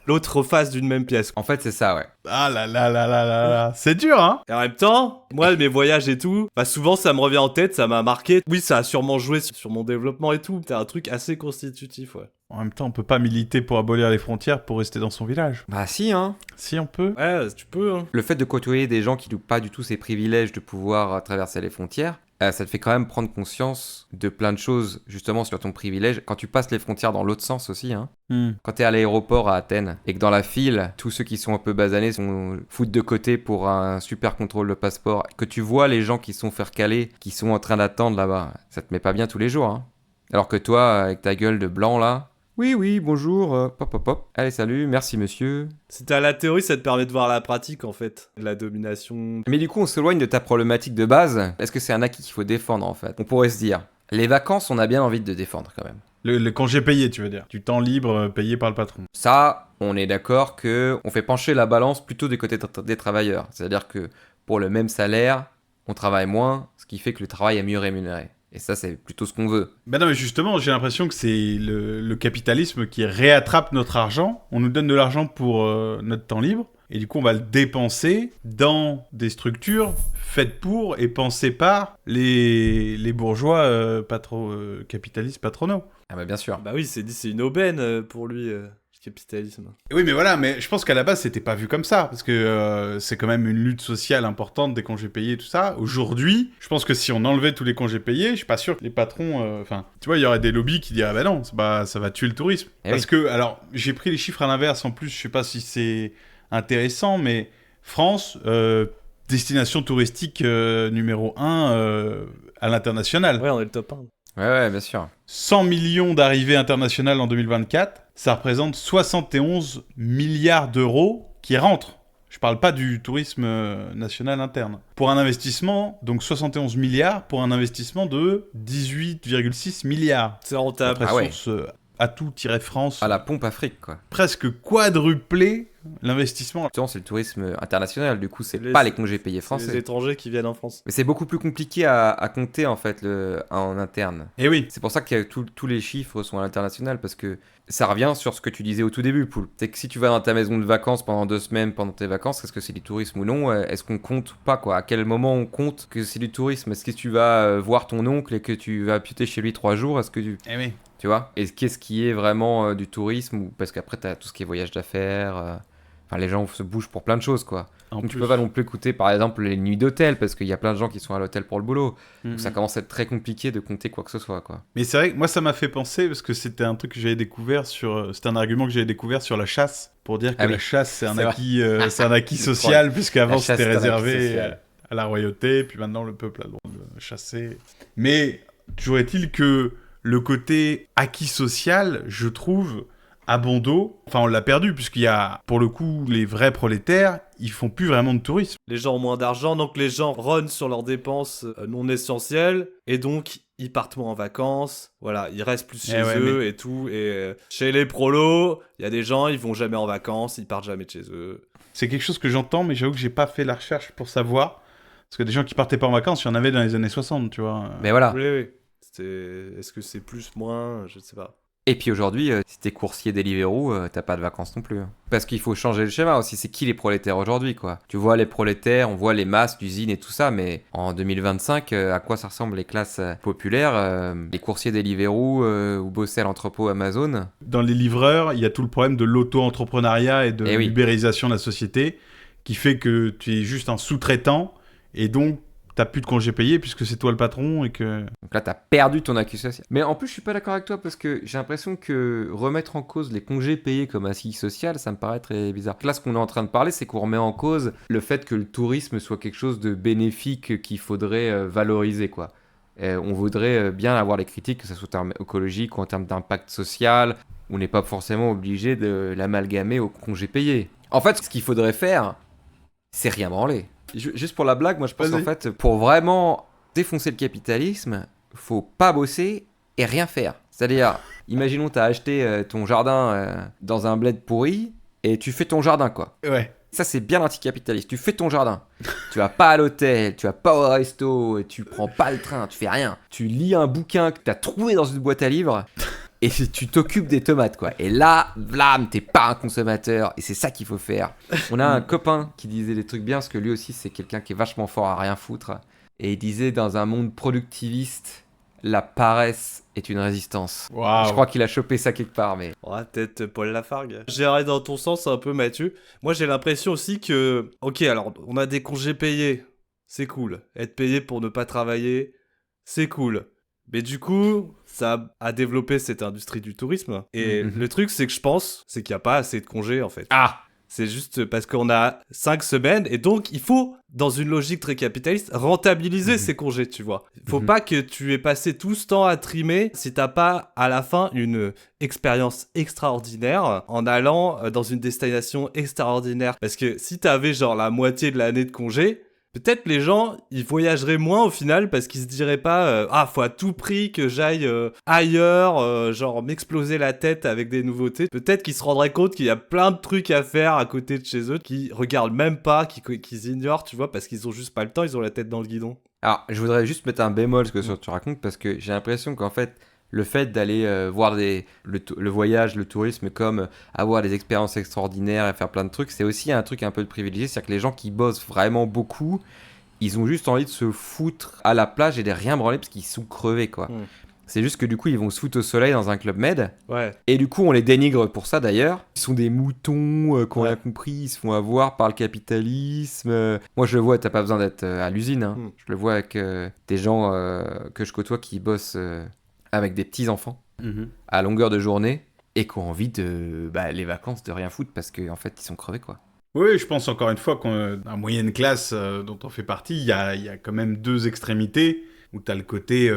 l'autre face d'une même pièce. En fait, c'est ça, ouais. Ah là là là là là là. C'est dur, hein. Et en même temps, moi, mes voyages et tout, souvent ça me revient en tête, ça m'a marqué. Oui, ça a sûrement joué sur mon développement et tout. C'est un truc assez constitutif, ouais. En même temps, on peut pas militer pour abolir les frontières pour rester dans son village. Bah si, hein. Si, on peut. Ouais, tu peux, hein. Le fait de côtoyer des gens qui n'ont pas du tout ces privilèges de pouvoir traverser les frontières, ça te fait quand même prendre conscience de plein de choses, justement, sur ton privilège. Quand tu passes les frontières dans l'autre sens aussi, hein. Quand t'es à l'aéroport à Athènes et que dans la file, tous ceux qui sont un peu basanés sont foutent de côté pour un super contrôle de passeport, que tu vois les gens qui sont faire caler, qui sont en train d'attendre là-bas, ça te met pas bien tous les jours, hein. Alors que toi, avec ta gueule de blanc là, oui, bonjour, pop, allez, salut, merci monsieur. Si t'as la théorie, ça te permet de voir la pratique, en fait, la domination. Mais du coup, on s'éloigne de ta problématique de base. Est-ce que c'est un acquis qu'il faut défendre, en fait ? On pourrait se dire, les vacances, on a bien envie de défendre, quand même. Le congé payé, tu veux dire. Du temps libre payé par le patron. Ça, on est d'accord que on fait pencher la balance plutôt du côté des travailleurs. C'est-à-dire que pour le même salaire, on travaille moins, ce qui fait que le travail est mieux rémunéré. Et ça, c'est plutôt ce qu'on veut. Ben non, mais justement, j'ai l'impression que c'est le capitalisme qui réattrape notre argent. On nous donne de l'argent pour notre temps libre. Et du coup, on va le dépenser dans des structures faites pour et pensées par les bourgeois capitalistes patronaux. Ah bah bien sûr. Bah oui, c'est une aubaine pour lui, le capitalisme. Oui, mais voilà, mais je pense qu'à la base, c'était pas vu comme ça, parce que c'est quand même une lutte sociale importante, des congés payés et tout ça. Aujourd'hui, je pense que si on enlevait tous les congés payés, je suis pas sûr que les patrons... tu vois, il y aurait des lobbies qui diraient, bah non, ça va tuer le tourisme. Parce que, alors, j'ai pris les chiffres à l'inverse, en plus, je sais pas si c'est intéressant, mais France, destination touristique numéro 1 à l'international. Ouais, on est le top 1. Ouais, bien sûr. 100 millions d'arrivées internationales en 2024, ça représente 71 milliards d'euros qui rentrent. Je parle pas du tourisme national interne. Pour un investissement, donc 71 milliards, pour un investissement de 18,6 milliards. C'est rentable. Après source atout-france. À la pompe Afrique, quoi. Presque quadruplé l'investissement. C'est le tourisme international, du coup, c'est pas les congés payés français. C'est les étrangers qui viennent en France. Mais c'est beaucoup plus compliqué à compter, en fait, en interne. Et oui. C'est pour ça que tous les chiffres sont à l'international, parce que ça revient sur ce que tu disais au tout début, Poul. C'est que si tu vas dans ta maison de vacances pendant 2 semaines, pendant tes vacances, est-ce que c'est du tourisme ou non ? Est-ce qu'on compte ou pas, quoi ? À quel moment on compte que c'est du tourisme ? Est-ce que tu vas voir ton oncle et que tu vas pioter chez lui 3 jours ? Est-ce que tu... Eh oui. Tu vois ? Et qu'est-ce qui est vraiment du tourisme ? Parce qu'après, t'as tout ce qui est voyage d'affaires... Enfin, les gens se bougent pour plein de choses, quoi. Donc tu peux pas non plus écouter, par exemple, les nuits d'hôtel, parce qu'il y a plein de gens qui sont à l'hôtel pour le boulot. Donc ça commence à être très compliqué de compter quoi que ce soit, quoi. Mais c'est vrai que moi, ça m'a fait penser, parce que c'était un truc que j'avais découvert c'était un argument que j'avais découvert sur la chasse, pour dire que la chasse, c'est un acquis, c'est un acquis social, puisqu'avant, c'était réservé à la royauté, puis maintenant, le peuple a le droit de chasser. Mais Toujours est-il que le côté acquis social, je trouve, à Bondo, enfin on l'a perdu, puisqu'il y a, pour le coup, les vrais prolétaires, ils font plus vraiment de tourisme. Les gens ont moins d'argent, donc les gens runnent sur leurs dépenses non essentielles, et donc ils partent moins en vacances, voilà, ils restent plus chez eux et tout, et chez les prolos, il y a des gens, ils vont jamais en vacances, ils partent jamais de chez eux. C'est quelque chose que j'entends, mais j'avoue que j'ai pas fait la recherche pour savoir, parce que des gens qui partaient pas en vacances, il y en avait dans les années 60, tu vois. Mais voilà. Oui. Est-ce que c'est plus, moins, je sais pas. Et puis aujourd'hui, si t'es coursier Deliveroo, t'as pas de vacances non plus. Parce qu'il faut changer le schéma aussi. C'est qui les prolétaires aujourd'hui, quoi? Tu vois les prolétaires, on voit les masses d'usines et tout ça, mais en 2025, à quoi ça ressemble les classes populaires? Les coursiers Deliveroo ou bosser à l'entrepôt Amazon? Dans les livreurs, il y a tout le problème de l'auto-entrepreneuriat et de l'ubérisation de la société, qui fait que tu es juste un sous-traitant, et donc t'as plus de congés payés puisque c'est toi le patron et que... Donc là, t'as perdu ton acquis social. Mais en plus, je suis pas d'accord avec toi parce que j'ai l'impression que remettre en cause les congés payés comme acquis social, ça me paraît très bizarre. Là, ce qu'on est en train de parler, c'est qu'on remet en cause le fait que le tourisme soit quelque chose de bénéfique qu'il faudrait valoriser, quoi. On voudrait bien avoir les critiques, que ce soit en termes écologiques ou en termes d'impact social. On n'est pas forcément obligé de l'amalgamer aux congés payés. En fait, ce qu'il faudrait faire, c'est rien branler. Juste pour la blague, moi je pense qu'en fait, pour vraiment défoncer le capitalisme, faut pas bosser et rien faire. C'est-à-dire, imaginons t'as acheté ton jardin dans un bled pourri et tu fais ton jardin, quoi. Ouais. Ça, c'est bien anticapitaliste. Tu fais ton jardin. Tu vas pas à l'hôtel, tu vas pas au resto, et tu prends pas le train, tu fais rien. Tu lis un bouquin que t'as trouvé dans une boîte à livres et tu t'occupes des tomates, quoi. Et là, vlam, t'es pas un consommateur. Et c'est ça qu'il faut faire. On a un copain qui disait des trucs bien, parce que lui aussi, c'est quelqu'un qui est vachement fort à rien foutre. Et il disait, dans un monde productiviste, la paresse est une résistance. Wow. Je crois qu'il a chopé ça quelque part, mais... Ouais, peut-être Paul Lafargue. J'irai dans ton sens un peu, Mathieu. Moi, j'ai l'impression aussi que... Ok, alors, on a des congés payés. C'est cool. Être payé pour ne pas travailler, c'est cool. Mais du coup, ça a développé cette industrie du tourisme. Et le truc, c'est que je pense, c'est qu'il n'y a pas assez de congés, en fait. Ah! C'est juste parce qu'on a 5 semaines et donc il faut, dans une logique très capitaliste, rentabiliser ces congés, tu vois. Il faut pas que tu aies passé tout ce temps à trimer si t'as pas à la fin une expérience extraordinaire en allant dans une destination extraordinaire. Parce que si t'avais genre la moitié de l'année de congé, peut-être les gens, ils voyageraient moins au final parce qu'ils se diraient pas faut à tout prix que j'aille ailleurs, genre m'exploser la tête avec des nouveautés. Peut-être qu'ils se rendraient compte qu'il y a plein de trucs à faire à côté de chez eux, qu'ils regardent même pas, qu'ils ignorent, tu vois, parce qu'ils ont juste pas le temps, ils ont la tête dans le guidon. Alors, je voudrais juste mettre un bémol ce que tu racontes parce que j'ai l'impression qu'en fait, le fait d'aller voir le voyage, le tourisme comme avoir des expériences extraordinaires et faire plein de trucs, c'est aussi un truc un peu de privilégié. C'est-à-dire que les gens qui bossent vraiment beaucoup, ils ont juste envie de se foutre à la plage et de rien branler parce qu'ils sont crevés, quoi. C'est juste que du coup, ils vont se foutre au soleil dans un club med. Ouais. Et du coup, on les dénigre pour ça d'ailleurs. Ils sont des moutons qu'on a compris, ils se font avoir par le capitalisme. Moi, je le vois, t'as pas besoin d'être à l'usine. Hein. Je le vois avec des gens que je côtoie qui bossent avec des petits-enfants à longueur de journée et qui ont envie de les vacances de rien foutre parce qu'en fait, ils sont crevés, quoi. Oui, je pense encore une fois qu'en moyenne classe dont on fait partie, il y a quand même deux extrémités où tu as le côté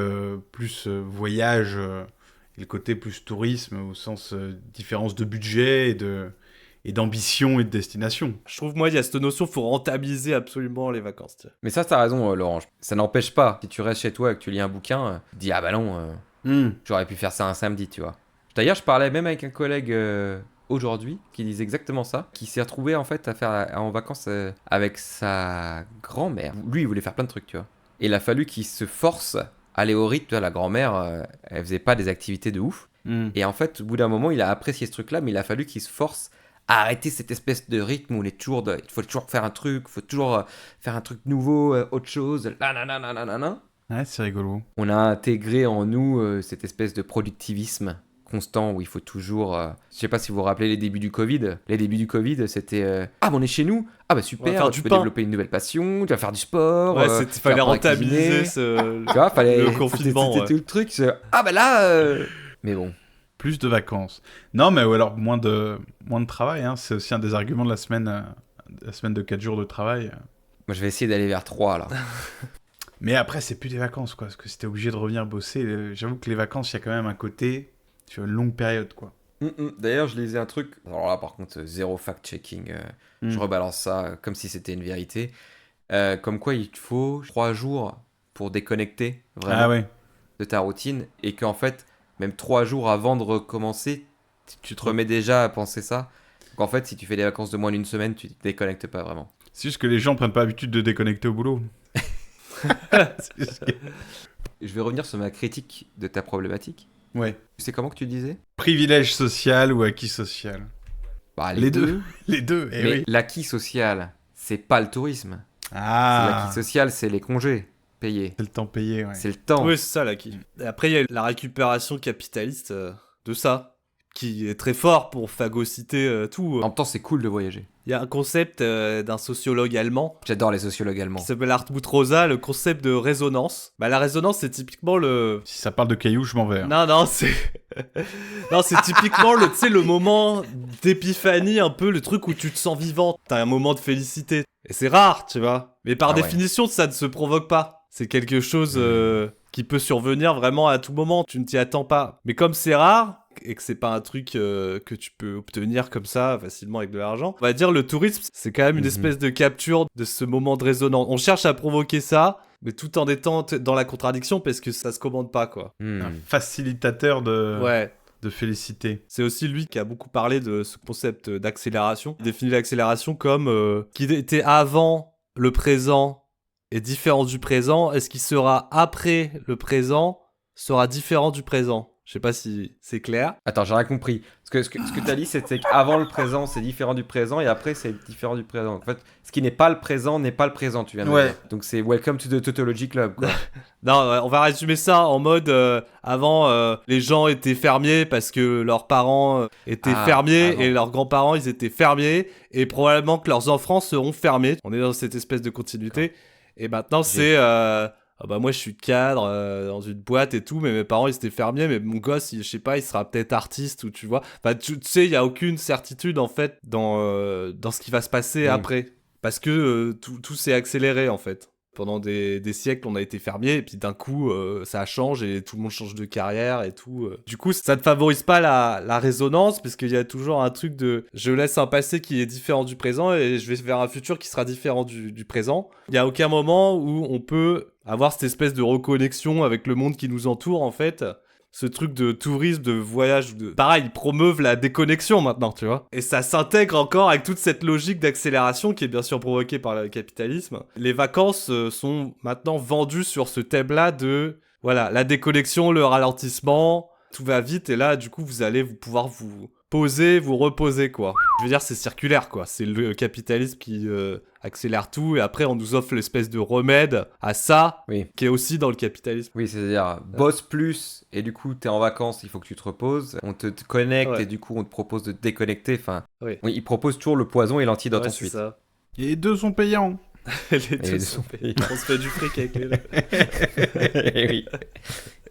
plus voyage et le côté plus tourisme au sens différence de budget et d'ambition et de destination. Je trouve, moi, il y a cette notion, faut rentabiliser absolument les vacances. Tiens. Mais ça, t'as raison, Laurent. Ça n'empêche pas, si tu restes chez toi et que tu lis un bouquin, tu dis, ah bah non, j'aurais pu faire ça un samedi, tu vois. D'ailleurs, je parlais même avec un collègue aujourd'hui qui disait exactement ça, qui s'est retrouvé en fait à faire en vacances avec sa grand-mère. Lui, il voulait faire plein de trucs, tu vois. Et il a fallu qu'il se force à aller au rythme. Tu vois, la grand-mère, elle faisait pas des activités de ouf. Et en fait, au bout d'un moment, il a apprécié ce truc-là, mais il a fallu qu'il se force à arrêter cette espèce de rythme où il faut toujours faire un truc, il faut toujours faire un truc nouveau, autre chose, Ouais, c'est rigolo. On a intégré en nous cette espèce de productivisme constant où il faut toujours... je sais pas si vous vous rappelez les débuts du Covid. Les débuts du Covid, c'était... ah, mais on est chez nous. Ah bah super, tu peux développer une nouvelle passion, tu vas faire du sport. Ouais, fallait rentabiliser tu vois, fallait... le confinement. C'était tout le truc. Ah bah là... Mais bon. Plus de vacances. Non, mais ou alors moins de travail. Hein. C'est aussi un des arguments de la semaine de 4 jours de travail. Moi, je vais essayer d'aller vers 3, là. Mais après, c'est plus des vacances, quoi, parce que si t'es obligé de revenir bosser, j'avoue que les vacances, il y a quand même un côté sur une longue période, quoi. D'ailleurs, je lisais un truc. Alors là, par contre, zéro fact-checking. Je rebalance ça comme si c'était une vérité. Comme quoi, il te faut 3 jours pour déconnecter vraiment Ah ouais. de ta routine. Et qu'en fait, même 3 jours avant de recommencer, tu te remets déjà à penser ça. Donc en fait, si tu fais des vacances de moins d'une semaine, tu te déconnectes pas vraiment. C'est juste que les gens prennent pas l'habitude de déconnecter au boulot. Je vais revenir sur ma critique de ta problématique. Ouais. C'est comment que tu disais? Privilège social ou acquis social? Bah, Les deux. Les deux, eh Mais oui. l'acquis social, c'est pas le tourisme. Ah, L'acquis social, c'est les congés payés. c'est le temps payé, ouais. C'est le temps. Oui, c'est ça là qui. Et après, il y a la récupération capitaliste de ça, qui est très fort pour phagocyter tout. En même temps, c'est cool de voyager. Il y a un concept d'un sociologue allemand J'adore les sociologues allemands. qui s'appelle Hartmut Rosa, le concept de résonance. Bah, la résonance, c'est typiquement le. Si ça parle de cailloux, je m'en vais. Hein. Non, c'est. Non, c'est typiquement le, tu sais, le moment d'épiphanie, un peu le truc où tu te sens vivant. T'as un moment de félicité. Et c'est rare, tu vois. Mais par Ah ouais. définition, ça ne se provoque pas. C'est quelque chose qui peut survenir vraiment à tout moment. Tu ne t'y attends pas. Mais comme c'est rare et que c'est pas un truc que tu peux obtenir comme ça facilement avec de l'argent, on va dire le tourisme, c'est quand même une espèce de capture de ce moment de résonance. On cherche à provoquer ça, mais tout en étant dans la contradiction parce que ça se commande pas, quoi. Un facilitateur Ouais. de félicité. C'est aussi lui qui a beaucoup parlé de ce concept d'accélération. Il définit l'accélération comme qui était avant le présent est différent du présent, et ce qui sera après le présent sera différent du présent. Je sais pas si c'est clair. Attends, j'ai rien compris. Ce que tu as dit, c'était qu'avant le présent, c'est différent du présent, et après, c'est différent du présent. En fait, ce qui n'est pas le présent n'est pas le présent, tu viens de me dire. Donc c'est Welcome to the Tautology Club, quoi. Non, on va résumer ça en mode avant, les gens étaient fermiers parce que leurs parents étaient fermiers avant. et leurs grands-parents ils étaient fermiers et probablement que leurs enfants seront fermiers. On est dans cette espèce de continuité. Et maintenant c'est ah bah moi je suis cadre dans une boîte et tout, mais mes parents ils étaient fermiers, mais mon gosse je sais pas, il sera peut-être artiste ou tu vois. Enfin tu sais, il y a aucune certitude en fait dans ce qui va se passer après, parce que tout s'est accéléré en fait. Pendant des siècles, on a été fermier, et puis d'un coup, ça change, et tout le monde change de carrière, et tout. Du coup, ça ne favorise pas la résonance, parce qu'il y a toujours un truc de « je laisse un passé qui est différent du présent, et je vais vers un futur qui sera différent du présent ». Il n'y a aucun moment où on peut avoir cette espèce de reconnexion avec le monde qui nous entoure, en fait. Ce truc de tourisme, de voyage, pareil, ils promeuvent la déconnexion maintenant, tu vois. Et ça s'intègre encore avec toute cette logique d'accélération qui est bien sûr provoquée par le capitalisme. Les vacances sont maintenant vendues sur ce thème-là de, voilà, la déconnexion, le ralentissement, tout va vite, et là, du coup, vous allez pouvoir vous poser, vous reposer, quoi. Je veux dire, c'est circulaire, quoi. C'est le capitalisme qui accélère tout, et après, on nous offre l'espèce de remède à ça, qui est aussi dans le capitalisme. Oui, c'est-à-dire, bosse plus, et du coup, t'es en vacances, il faut que tu te reposes. On te connecte, et du coup, on te propose de te déconnecter. Enfin, oui, ils proposent toujours le poison et l'antidote ensuite. C'est ça. Et les deux sont payants. Les deux sont payés. On se fait du fric avec les deux. Et oui.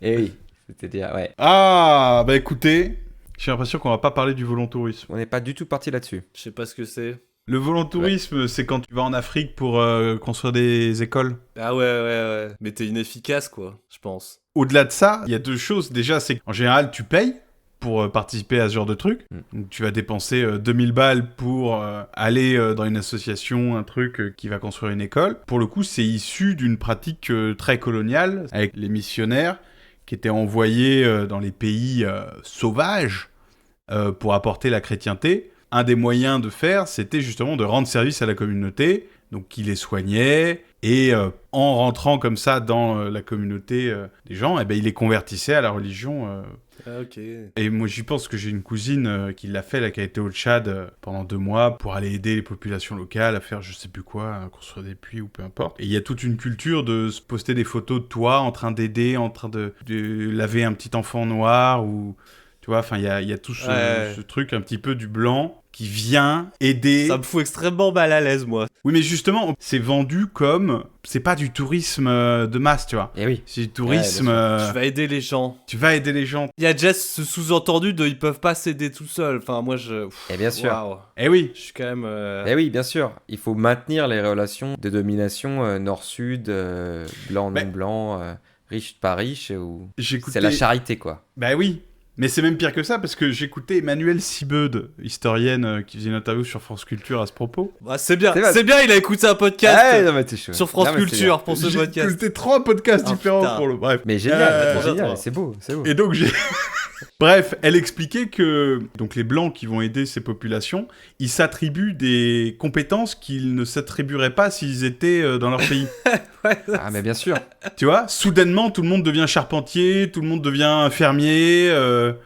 Et oui. C'est-à-dire, ouais. Ah, bah écoutez, j'ai l'impression qu'on va pas parler du volontourisme. On n'est pas du tout parti là-dessus. Je sais pas ce que c'est. Le volontourisme, c'est quand tu vas en Afrique pour construire des écoles. Ah ouais. Mais t'es inefficace, quoi, je pense. Au-delà de ça, il y a deux choses. Déjà, c'est qu'en général, tu payes pour participer à ce genre de truc. Donc, tu vas dépenser 2000 balles pour aller dans une association, un truc qui va construire une école. Pour le coup, c'est issu d'une pratique très coloniale, avec les missionnaires qui étaient envoyés dans les pays sauvages pour apporter la chrétienté. Un des moyens de faire, c'était justement de rendre service à la communauté, donc qui les soignait, et en rentrant comme ça dans la communauté des gens, eh ben, il les convertissait à la religion. Ok. Et moi j'y pense que j'ai une cousine qui l'a fait, là, qui a été au Tchad pendant 2 mois pour aller aider les populations locales à faire je sais plus quoi, à construire des puits ou peu importe. Et il y a toute une culture de se poster des photos de toi en train d'aider, en train de laver un petit enfant noir, ou... Tu vois, enfin, il y a tout ce truc un petit peu du blanc qui vient aider. Ça me fout extrêmement mal à l'aise, moi. Oui, mais justement, c'est vendu comme... C'est pas du tourisme de masse, tu vois. Et oui. C'est du tourisme... Tu vas aider les gens. Tu vas aider les gens. Il y a déjà ce sous-entendu de ils peuvent pas s'aider tout seuls. Enfin, moi, Et bien sûr. Waouh. Eh oui. Je suis quand même... Eh oui, bien sûr. Il faut maintenir les relations de domination nord-sud, blanc-non-blanc, riche pas riche. J'écoutais... C'est la charité, quoi. Bah oui. Mais c'est même pire que ça, parce que j'écoutais Emmanuelle Sibeud, historienne, qui faisait une interview sur France Culture à ce propos. Bah, c'est bien, C'est bien, il a écouté un podcast non, mais t'es chaud. sur France Non, mais c'est Culture pour ce J'ai podcast. écouté 3 podcasts Oh, différents putain. pour le... Bref. Mais génial, trop génial, bien. c'est beau, c'est beau. Et donc j'ai... Bref, elle expliquait que donc les Blancs qui vont aider ces populations, ils s'attribuent des compétences qu'ils ne s'attribueraient pas s'ils étaient dans leur pays. Ah, mais bien sûr. Tu vois, soudainement, tout le monde devient charpentier, tout le monde devient fermier.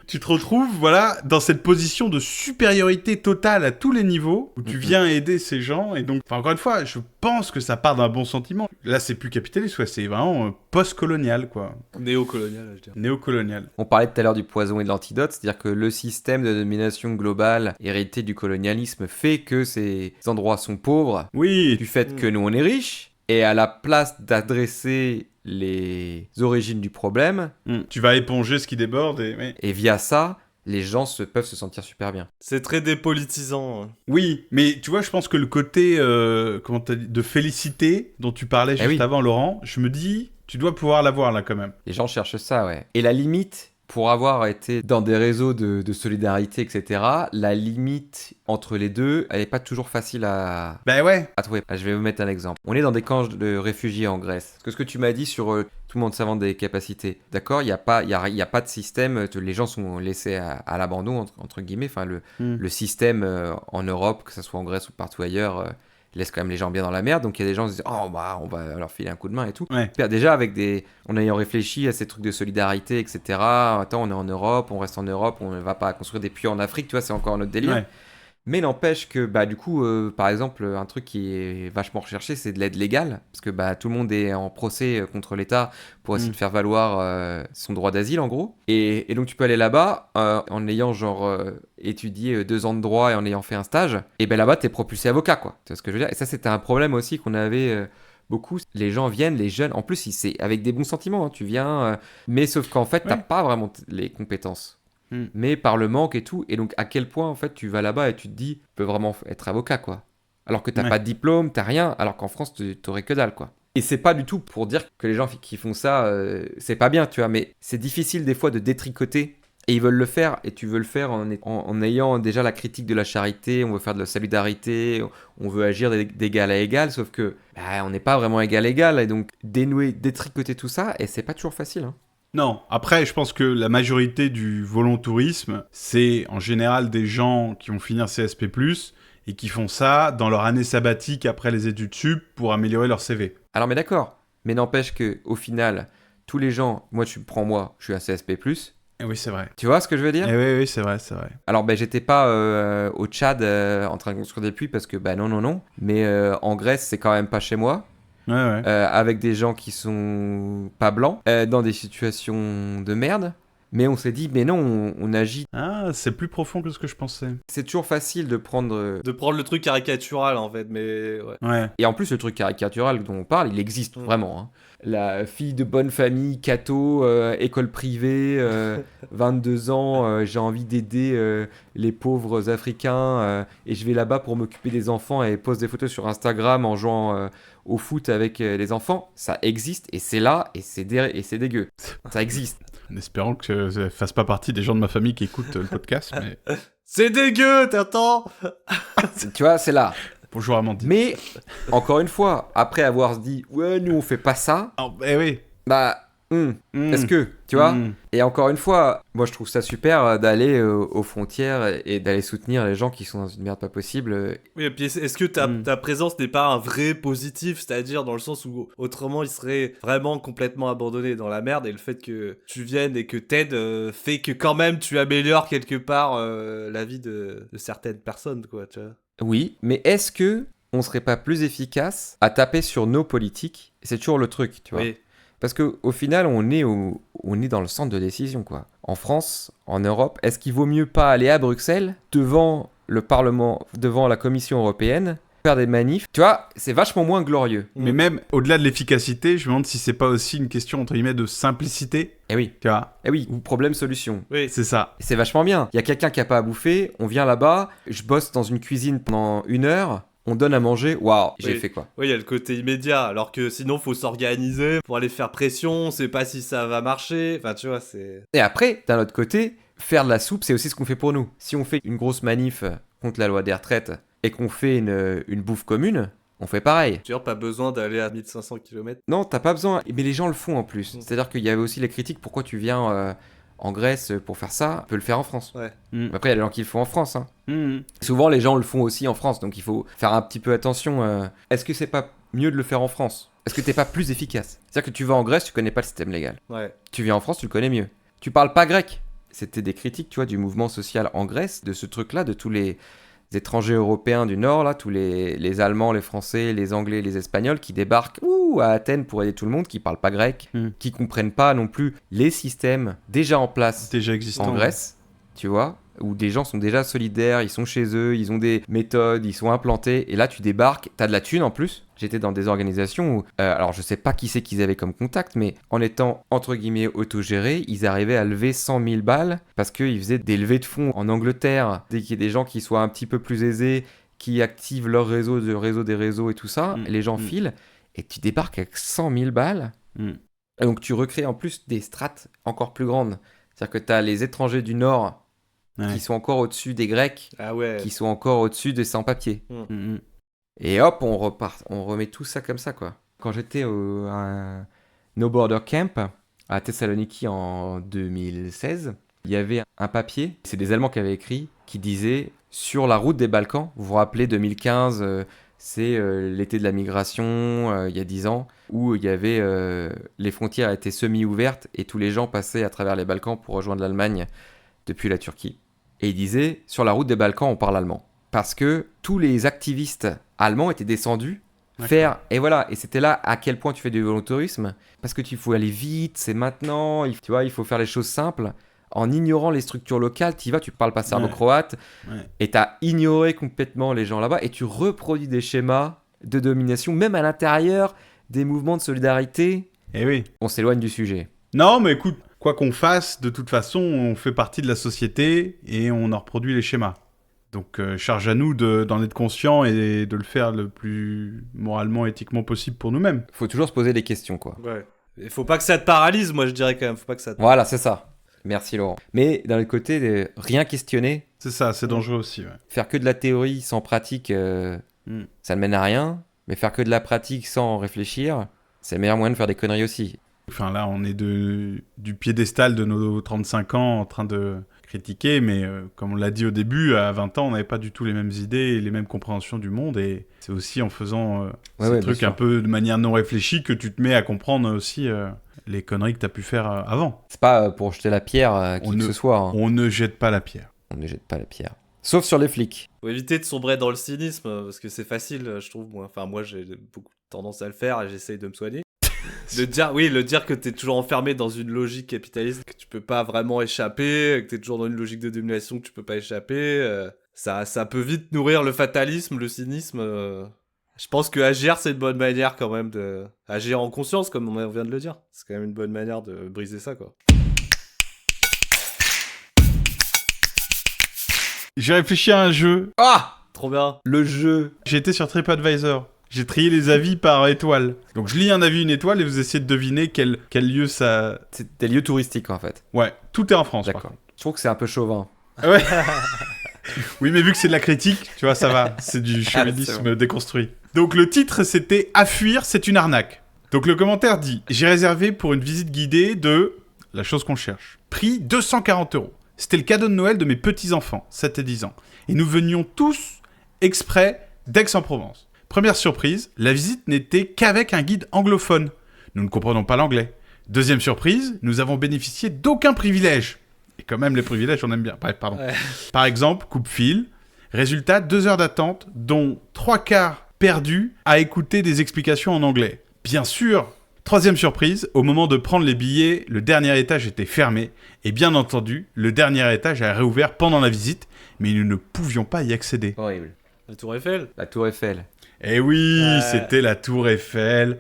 Tu te retrouves, voilà, dans cette position de supériorité totale à tous les niveaux, où tu viens aider ces gens. Et donc, enfin, encore une fois, je pense que ça part d'un bon sentiment. Là, c'est plus capitaliste, ouais, c'est vraiment post-colonial, quoi. Néocolonial, je dirais. Néocolonial. On parlait tout à l'heure du poison et de l'antidote, c'est-à-dire que le système de domination globale hérité du colonialisme fait que ces endroits sont pauvres, Oui, du fait que nous on est riches, et à la place d'adresser les origines du problème, tu vas éponger ce qui déborde et... mais- et via ça, les gens peuvent se sentir super bien. C'est très dépolitisant. Oui, mais tu vois, je pense que le côté comment t'as dit, de félicité dont tu parlais juste oui. avant, Laurent, je me dis, tu dois pouvoir l'avoir là quand même. Les gens cherchent ça, ouais. Et la limite, pour avoir été dans des réseaux de solidarité, etc., la limite entre les deux, elle n'est pas toujours facile à Ben ouais. trouver. Je vais vous mettre un exemple. On est dans des camps de réfugiés en Grèce. Parce que ce que tu m'as dit sur tout le monde s'invente des capacités, d'accord, il n'y a pas de système, les gens sont laissés à l'abandon, entre guillemets. Enfin, le système en Europe, que ce soit en Grèce ou partout ailleurs, laisse quand même les gens bien dans la merde. Donc il y a des gens qui se disent oh bah on va leur filer un coup de main et tout. Ouais. Déjà en ayant réfléchi à ces trucs de solidarité, etc. Attends, on est en Europe, on reste en Europe, on ne va pas construire des puits en Afrique, tu vois, c'est encore un autre délire. Ouais. Mais n'empêche que, bah, du coup, par exemple, un truc qui est vachement recherché, c'est de l'aide légale. Parce que bah, tout le monde est en procès contre l'État pour essayer de faire valoir son droit d'asile, en gros. Et donc, tu peux aller là-bas en ayant, étudié 2 ans de droit et en ayant fait un stage. Et ben là-bas, t'es propulsé avocat, quoi. Tu vois ce que je veux dire? Et ça, c'était un problème aussi qu'on avait... beaucoup, les gens viennent, les jeunes, en plus c'est avec des bons sentiments, hein, tu viens, mais sauf qu'en fait t'as pas vraiment les compétences, mais par le manque et tout, et donc à quel point en fait tu vas là-bas et tu te dis, tu peux vraiment être avocat quoi, alors que t'as pas de diplôme, t'as rien, alors qu'en France t'aurais que dalle quoi. Et c'est pas du tout pour dire que les gens qui font ça, c'est pas bien, tu vois, mais c'est difficile des fois de détricoter. Et ils veulent le faire, et tu veux le faire en ayant déjà la critique de la charité, on veut faire de la solidarité, on veut agir d'égal à égal, sauf que bah, on n'est pas vraiment égal à égal, et donc détricoter tout ça, et c'est pas toujours facile. Hein. Non, après, je pense que la majorité du volontourisme, c'est en général des gens qui vont finir CSP+, et qui font ça dans leur année sabbatique après les études sup pour améliorer leur CV. Alors mais d'accord, mais n'empêche qu'au final, tous les gens, moi je suis un CSP+, Et oui, c'est vrai. tu vois ce que je veux dire? Et oui, c'est vrai, c'est vrai. Alors, ben, j'étais pas au Tchad en train de construire des puits parce que, bah non. Mais en Grèce, c'est quand même pas chez moi. Ouais. Avec des gens qui sont pas blancs, dans des situations de merde. Mais on s'est dit, mais non, on agit. Ah, c'est plus profond que ce que je pensais. C'est toujours facile de prendre... De prendre le truc caricatural en fait, mais ouais. Ouais. Et en plus, le truc caricatural dont on parle, il existe vraiment. Hein. La fille de bonne famille, catho, école privée, 22 ans, j'ai envie d'aider les pauvres Africains et je vais là-bas pour m'occuper des enfants et pose des photos sur Instagram en jouant au foot avec les enfants. Ça existe et c'est là et c'est dégueu. Ça existe. En espérant que ça fasse pas partie des gens de ma famille qui écoutent le podcast, mais... C'est dégueu, t'entends? Tu vois, c'est là. Bonjour Amandine. Mais, encore une fois, après avoir dit « Ouais, nous on fait pas ça Oh, », eh oui. bah... Est-ce que, tu vois Et encore une fois, moi je trouve ça super d'aller aux frontières et d'aller soutenir les gens qui sont dans une merde pas possible. Oui, et puis est-ce que ta présence n'est pas un vrai positif, c'est-à-dire dans le sens où autrement ils seraient vraiment complètement abandonnés dans la merde, et le fait que tu viennes et que t'aides fait que quand même tu améliores quelque part la vie de certaines personnes, quoi, tu vois. Oui, mais est-ce que on serait pas plus efficace à taper sur nos politiques? C'est toujours le truc, tu vois. Oui. Parce qu'au final, on est dans le centre de décision, quoi. En France, en Europe, est-ce qu'il vaut mieux pas aller à Bruxelles, devant le Parlement, devant la Commission européenne, faire des manifs, tu vois, c'est vachement moins glorieux. Mais même au-delà de l'efficacité, je me demande si c'est pas aussi une question entre guillemets de simplicité. Eh oui, Tu vois, ou problème-solution. Oui. c'est ça. C'est vachement bien. Il y a quelqu'un qui a pas à bouffer, on vient là-bas, je bosse dans une cuisine pendant 1 heure, on donne à manger, waouh, j'ai Oui. fait quoi. Oui, il y a le côté immédiat, alors que sinon, faut s'organiser pour aller faire pression, on sait pas si ça va marcher. Enfin, tu vois, c'est. Et après, d'un autre côté, faire de la soupe, c'est aussi ce qu'on fait pour nous. Si on fait une grosse manif contre la loi des retraites et qu'on fait une bouffe commune, on fait pareil. Tu vois, pas besoin d'aller à 1500 km. Non, t'as pas besoin, mais les gens le font en plus. C'est-à-dire qu'il y avait aussi les critiques, pourquoi tu viens en Grèce pour faire ça, on peut le faire en France. Ouais. Après, il y a des gens qui le font en France. Hein. Mhm. Souvent, les gens le font aussi en France, donc il faut faire un petit peu attention. Est-ce que c'est pas mieux de le faire en France? Est-ce que t'es pas plus efficace? C'est-à-dire que tu vas en Grèce, tu connais pas le système légal. Ouais. Tu viens en France, tu le connais mieux. Tu parles pas grec. C'était des critiques, tu vois, du mouvement social en Grèce, de ce truc-là, de tous les étrangers européens du Nord, là, tous les Allemands, les Français, les Anglais, les Espagnols qui débarquent à Athènes pour aider tout le monde, qui parlent pas grec, qui comprennent pas non plus les systèmes déjà en place Déjà existant. en Grèce, tu vois, où des gens sont déjà solidaires, ils sont chez eux, ils ont des méthodes, ils sont implantés, et là tu débarques, t'as de la thune en plus. J'étais dans des organisations où, alors je sais pas qui c'est qu'ils avaient comme contact, mais en étant entre guillemets autogérés, ils arrivaient à lever 100 000 balles parce qu'ils faisaient des levées de fonds en Angleterre. Dès qu'il y a des gens qui soient un petit peu plus aisés, qui activent leur réseau, des réseaux et tout ça, les gens filent, et tu débarques avec 100 000 balles. Et donc tu recrées en plus des strates encore plus grandes. C'est-à-dire que tu as les étrangers du Nord qui sont encore au-dessus des Grecs, Ah ouais. qui sont encore au-dessus des sans-papiers. Mhm. Et hop, on remet tout ça comme ça, quoi. Quand j'étais à un No Border Camp à Thessaloniki en 2016, il y avait un papier, c'est des Allemands qui avaient écrit, qui disait « Sur la route des Balkans », vous vous rappelez 2015, c'est l'été de la migration, il y a 10 ans, où il y avait les frontières étaient semi-ouvertes et tous les gens passaient à travers les Balkans pour rejoindre l'Allemagne depuis la Turquie. Et il disait « Sur la route des Balkans, on parle allemand ». Parce que tous les activistes allemands étaient descendus faire... Et voilà, et c'était là à quel point tu fais du volontarisme. Parce que tu faut aller vite, c'est maintenant, tu vois, il faut faire les choses simples. En ignorant les structures locales, tu y vas, tu parles pas serbo-croate, et tu as ignoré complètement les gens là-bas, et tu reproduis des schémas de domination, même à l'intérieur des mouvements de solidarité. Eh oui. On s'éloigne du sujet. Non, mais écoute, quoi qu'on fasse, de toute façon, on fait partie de la société et on en reproduit les schémas. Donc, charge à nous d'en être conscients et de le faire le plus moralement, éthiquement possible pour nous-mêmes. Faut toujours se poser des questions, quoi. Ouais. Il faut pas que ça te paralyse, moi je dirais quand même. Faut pas que ça te... Voilà, c'est ça. Merci Laurent. Mais d'un autre côté, rien questionner, C'est ça, c'est dangereux aussi. Ouais. faire que de la théorie sans pratique, ça ne mène à rien. Mais faire que de la pratique sans réfléchir, c'est le meilleur moyen de faire des conneries aussi. Enfin, là, on est du piédestal de nos 35 ans en train de critiquer, mais comme on l'a dit au début, à 20 ans, on n'avait pas du tout les mêmes idées et les mêmes compréhensions du monde, et c'est aussi en faisant ces trucs un peu de manière non réfléchie que tu te mets à comprendre aussi les conneries que tu as pu faire avant. C'est pas pour jeter la pierre à qui que ce soit. Hein. On ne jette pas la pierre. On ne jette pas la pierre. Sauf sur les flics. Faut éviter de sombrer dans le cynisme, parce que c'est facile, je trouve. Moi, j'ai beaucoup tendance à le faire et j'essaye de me soigner. Le dire que t'es toujours enfermé dans une logique capitaliste, que tu peux pas vraiment échapper, que t'es toujours dans une logique de domination que tu peux pas échapper, ça peut vite nourrir le fatalisme, le cynisme. Je pense que agir, c'est une bonne manière quand même de... Agir en conscience, comme on vient de le dire. C'est quand même une bonne manière de briser ça, quoi. J'ai réfléchi à un jeu. Ah! Trop bien. Le jeu. J'ai été sur TripAdvisor. J'ai trié les avis par étoile. Donc je lis un avis, une étoile, et vous essayez de deviner quel lieu ça... C'est des lieux touristiques en fait. Ouais, tout est en France. D'accord. Par contre. Je trouve que c'est un peu chauvin. Ouais. Oui, mais vu que c'est de la critique, tu vois, ça va. C'est du c'est chauvinisme bon. déconstruit. Donc le titre, c'était « À fuir, c'est une arnaque ». Donc le commentaire dit « J'ai réservé pour une visite guidée de... la chose qu'on cherche. Prix 240 €. C'était le cadeau de Noël de mes petits-enfants, 7 et 10 ans. Et nous venions tous exprès d'Aix-en-Provence. Première surprise, la visite n'était qu'avec un guide anglophone. Nous ne comprenons pas l'anglais. Deuxième surprise, nous avons bénéficié d'aucun privilège. Et quand même, les privilèges, on aime bien. Bref, pardon. Ouais. Par exemple, coupe-fil. Résultat, 2 heures d'attente, dont 3 quarts perdus à écouter des explications en anglais. Bien sûr, Troisième surprise, au moment de prendre les billets, le dernier étage était fermé. Et bien entendu, le dernier étage a réouvert pendant la visite, mais nous ne pouvions pas y accéder. Horrible. La Tour Eiffel. La Tour Eiffel. Eh oui, Ouais. c'était la Tour Eiffel.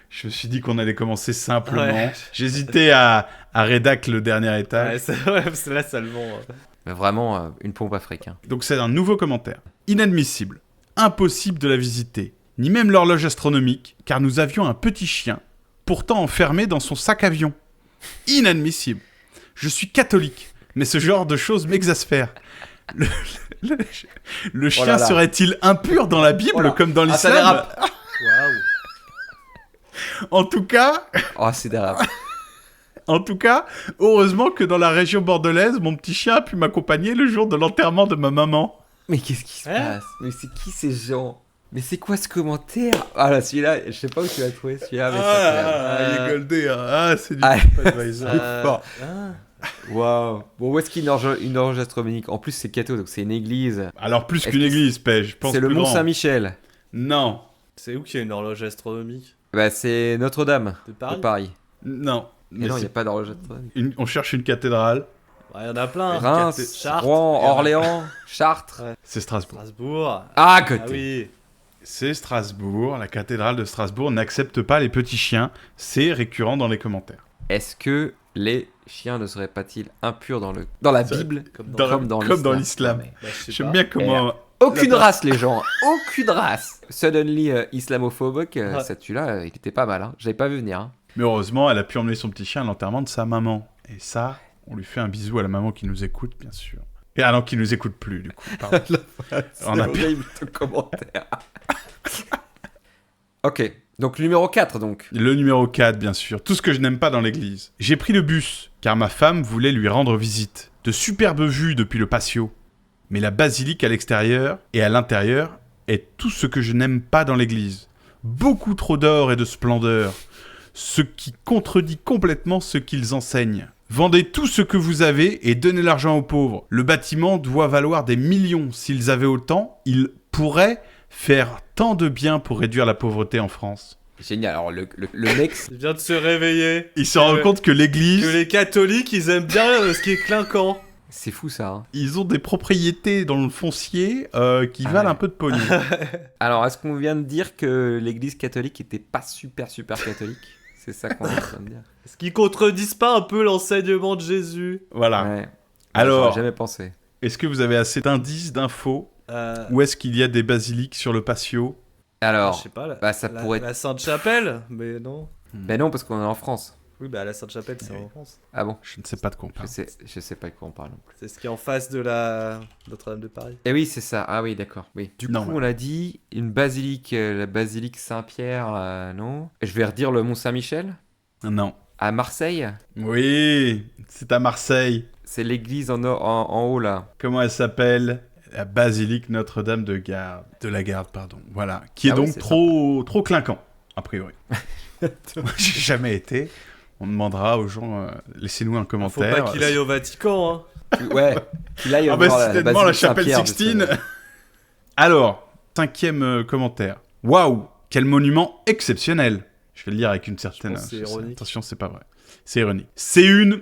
Je me suis dit qu'on allait commencer simplement. Ouais. J'hésitais à rédac le dernier étage. Ouais, parce que là, ça le vend. Mais vraiment, une pompe africaine. Donc c'est un nouveau commentaire. Inadmissible. Impossible de la visiter. Ni même l'horloge astronomique, car nous avions un petit chien, pourtant enfermé dans son sac avion. Inadmissible. Je suis catholique, mais ce genre de choses m'exaspère. Le, le- le chien là là. serait-il impur dans la Bible, Oh là. comme dans Ah, ça l'islam? dérape. Waouh. En tout cas, Oh, c'est dérapant. heureusement que dans la région bordelaise, mon petit chien a pu m'accompagner le jour de l'enterrement de ma maman. Mais qu'est-ce qui se Hein passe? Mais c'est qui ces gens? Mais c'est quoi ce commentaire? Ah là, celui-là, je sais pas où tu l'as trouvé celui-là, mais il est goldé. Ah, c'est du Ah. TripAdvisor. Fort. Waouh. Bon, où est-ce qu'il y a une horloge astronomique? En plus, c'est catho, donc c'est une église. Alors, plus Est-ce qu'une que église, Pej, je pense C'est le plus Mont grand. Saint-Michel. Non, C'est où qu'il y a une horloge astronomique Bah, c'est Notre-Dame de de Paris? Paris. non. Mais non, il c'est n'y a pas d'horloge astronomique. on cherche une cathédrale, Ouais, il y en a plein. Reims, Chartres. Rouen, Orléans, Chartres. Ouais. c'est Strasbourg. Strasbourg. Ah, à côté. Ah oui. C'est Strasbourg, la cathédrale de Strasbourg n'accepte pas les petits chiens, c'est récurrent dans les commentaires. Est-ce que les chiens ne seraient pas-ils impurs dans la Ça- Bible Comme Comme dans l'islam. Mais Bah, je sais J'aime pas. bien comment... aucune La- race, les gens. Aucune race. Suddenly islamophobe, Ouais. ça tue-là, il était pas mal. Hein. Je l'avais pas vu venir. Hein. Mais heureusement, elle a pu emmener son petit chien à l'enterrement de sa maman. Et ça, on lui fait un bisou à la maman qui nous écoute, bien sûr. Et ah non, qui nous écoute plus, du coup. Pardon. On a pu- horrible ce commentaire. Ok, donc numéro 4, donc. Le numéro 4, bien sûr. Tout ce que je n'aime pas dans l'église. J'ai pris le bus, car ma femme voulait lui rendre visite. De superbes vues depuis le patio. Mais la basilique à l'extérieur et à l'intérieur est tout ce que je n'aime pas dans l'église. Beaucoup trop d'or et de splendeur. Ce qui contredit complètement ce qu'ils enseignent. Vendez tout ce que vous avez et donnez l'argent aux pauvres. Le bâtiment doit valoir des millions. S'ils avaient autant, ils pourraient faire tant de bien pour réduire la pauvreté en France. Génial, alors le mec... Il vient de se réveiller. Il se rend compte que l'église, Que les catholiques, ils aiment bien ce qui est clinquant. C'est fou ça. Hein. ils ont des propriétés dans le foncier qui Ah valent ouais. un peu de pognon. Alors, est-ce qu'on vient de dire que l'église catholique était pas super catholique? C'est ça qu'on est en train de dire. Est-ce qu'ils contredisent pas un peu l'enseignement de Jésus? Voilà. Ouais. Alors, J'aurais jamais pensé. est-ce que vous avez assez d'indices, d'infos? Euh, Où est-ce qu'il y a des basiliques sur le patio? Alors, je sais pas. bah, ça pourrait être... La Sainte-Chapelle? Mais non. Ben non, parce qu'on est en France. Oui, bah la Sainte-Chapelle, c'est en France. Ah bon? Je ne sais pas de quoi on parle. Je sais pas de quoi on parle non plus. C'est ce qui est en face de la Notre-Dame de Paris. Eh oui, c'est ça. Ah oui, d'accord. Oui. Du Non, coup, mais- on l'a dit, une basilique, la basilique Saint-Pierre, non. Je vais redire le Mont Saint-Michel. Non. À Marseille, Oui, c'est à Marseille. c'est l'église en haut là. Comment elle s'appelle? La basilique Notre-Dame de la Garde, pardon. Voilà. Qui est Ah oui, donc c'est trop clinquant, a priori. Moi, j'ai jamais été. On demandera aux gens, laissez-nous un Faut commentaire. pas qu'il aille au Vatican, hein. Ouais. Qu'il aille Ah bah voir c'était devant la basilique chapelle Saint-Pierre, Sixtine. justement. Alors, cinquième commentaire. Waouh, quel monument exceptionnel. Je vais le lire avec une certaine... pense que c'est ironique. Attention, c'est pas vrai. C'est ironique. C'est une...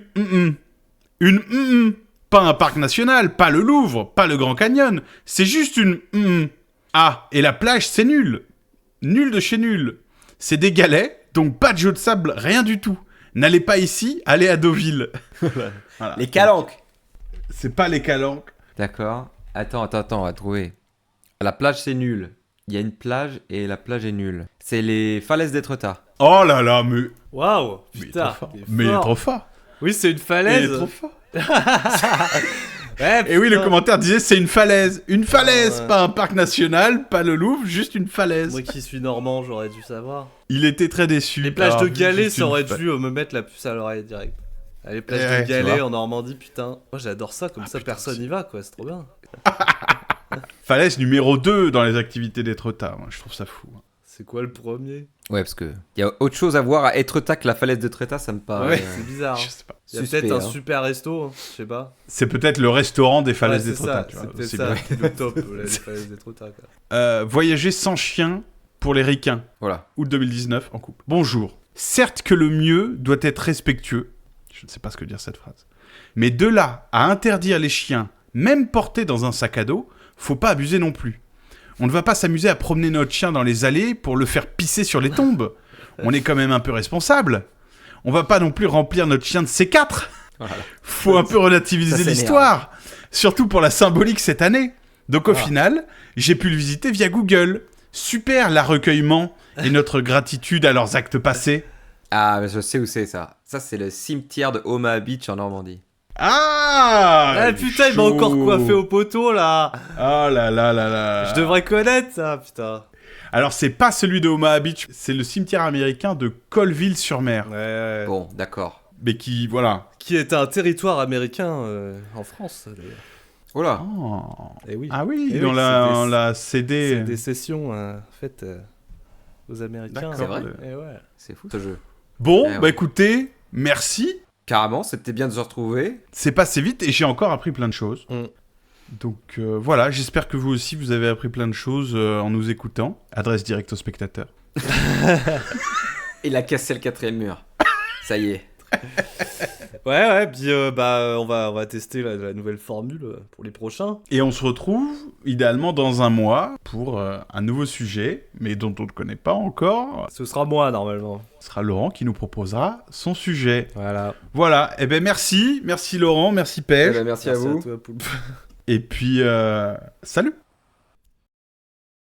Une... Pas un parc national, pas le Louvre, pas le Grand Canyon. C'est juste une... Ah, et la plage, c'est nul. Nul de chez nul. C'est des galets, donc pas de jeu de sable, rien du tout. N'allez pas ici, allez à Deauville. Voilà. Les calanques. C'est pas les calanques. D'accord. Attends, on va trouver. La plage, c'est nul. Il y a une plage et la plage est nulle. C'est les falaises d'Étretat. Oh là là, mais... Waouh, Mais il est putain. trop fort. il est Mais il est fort. trop fort. Oui, c'est une Il falaise. est trop fort. Ouais, Et oui, le putain. commentaire disait c'est une falaise. Une falaise, Ouais. pas un parc national, pas le Louvre, juste une falaise. Moi qui suis normand, j'aurais dû savoir. Il était très déçu. Les plages d'avoir de vu Galets, juste ça une aurait fa- dû me mettre la puce à l'oreille direct. Ah, les plages Ouais, de tu Galets vois. en Normandie, putain. Moi j'adore ça, comme ça putain, personne n'y va, quoi, c'est trop bien. Falaise numéro 2 dans les activités d'Étretat. Moi, je trouve ça fou. C'est quoi le premier? Ouais, parce que il y a autre chose à voir à Étretat que la falaise d'Étretat, ça me paraît. Ouais, c'est bizarre. Je Hein. sais pas. Il y a suspect, peut-être un hein. super resto, hein, je sais pas. C'est peut-être le restaurant des falaises Ouais, c'est d'Étretat. ça, tu vois, c'est peut-être aussi ça, bien. c'est le top, les falaises d'Étretat, quoi. Voyager sans chien pour les ricains. Voilà. Août 2019 en couple. Bonjour. Certes que le mieux doit être respectueux. Je ne sais pas ce que dire cette phrase. Mais de là à interdire les chiens, même portés dans un sac à dos, faut pas abuser non plus. On ne va pas s'amuser à promener notre chien dans les allées pour le faire pisser sur les tombes. On est quand même un peu responsable. On va pas non plus remplir notre chien de C4. Voilà. Faut un peu Ça relativiser s'énerve. l'histoire. Surtout pour la symbolique cette année. Donc au Ah. final, j'ai pu le visiter via Google. Super l'accueillement et notre gratitude à leurs actes passés. Ah, mais je sais où c'est ça. Ça, c'est le cimetière de Omaha Beach en Normandie. Ah Ah putain, il m'a encore coiffé au poteau là. Oh là là là là. Je devrais connaître ça, putain. Alors c'est pas celui de Omaha Beach, c'est le cimetière américain de Colville-sur-Mer. Ouais. Bon, d'accord. Mais qui, voilà. Qui est un territoire américain en France d'ailleurs. Oh là. Oh. Et oui. Ah oui, Eh on oui, l'a c'est cédé. des sessions faites aux Américains. D'accord. C'est vrai. Et ouais. C'est fou ce jeu. Bon, Eh ouais. bah écoutez, merci. Carrément, c'était bien de se retrouver. C'est passé vite et j'ai encore appris plein de choses. Mm. Donc voilà, j'espère que vous aussi vous avez appris plein de choses en nous écoutant. Adresse directe au spectateur. Il a cassé le 4e mur. Ça y est. Ouais, puis on va tester la nouvelle formule pour les prochains. Et on se retrouve idéalement dans un mois pour un nouveau sujet, mais dont on ne connaît pas encore. Ce sera moi normalement. Ce sera Laurent qui nous proposera son sujet. Voilà. Voilà, et ben merci Laurent, merci Eh Pej. ben, merci à vous. toi, Poulpe. Et puis salut.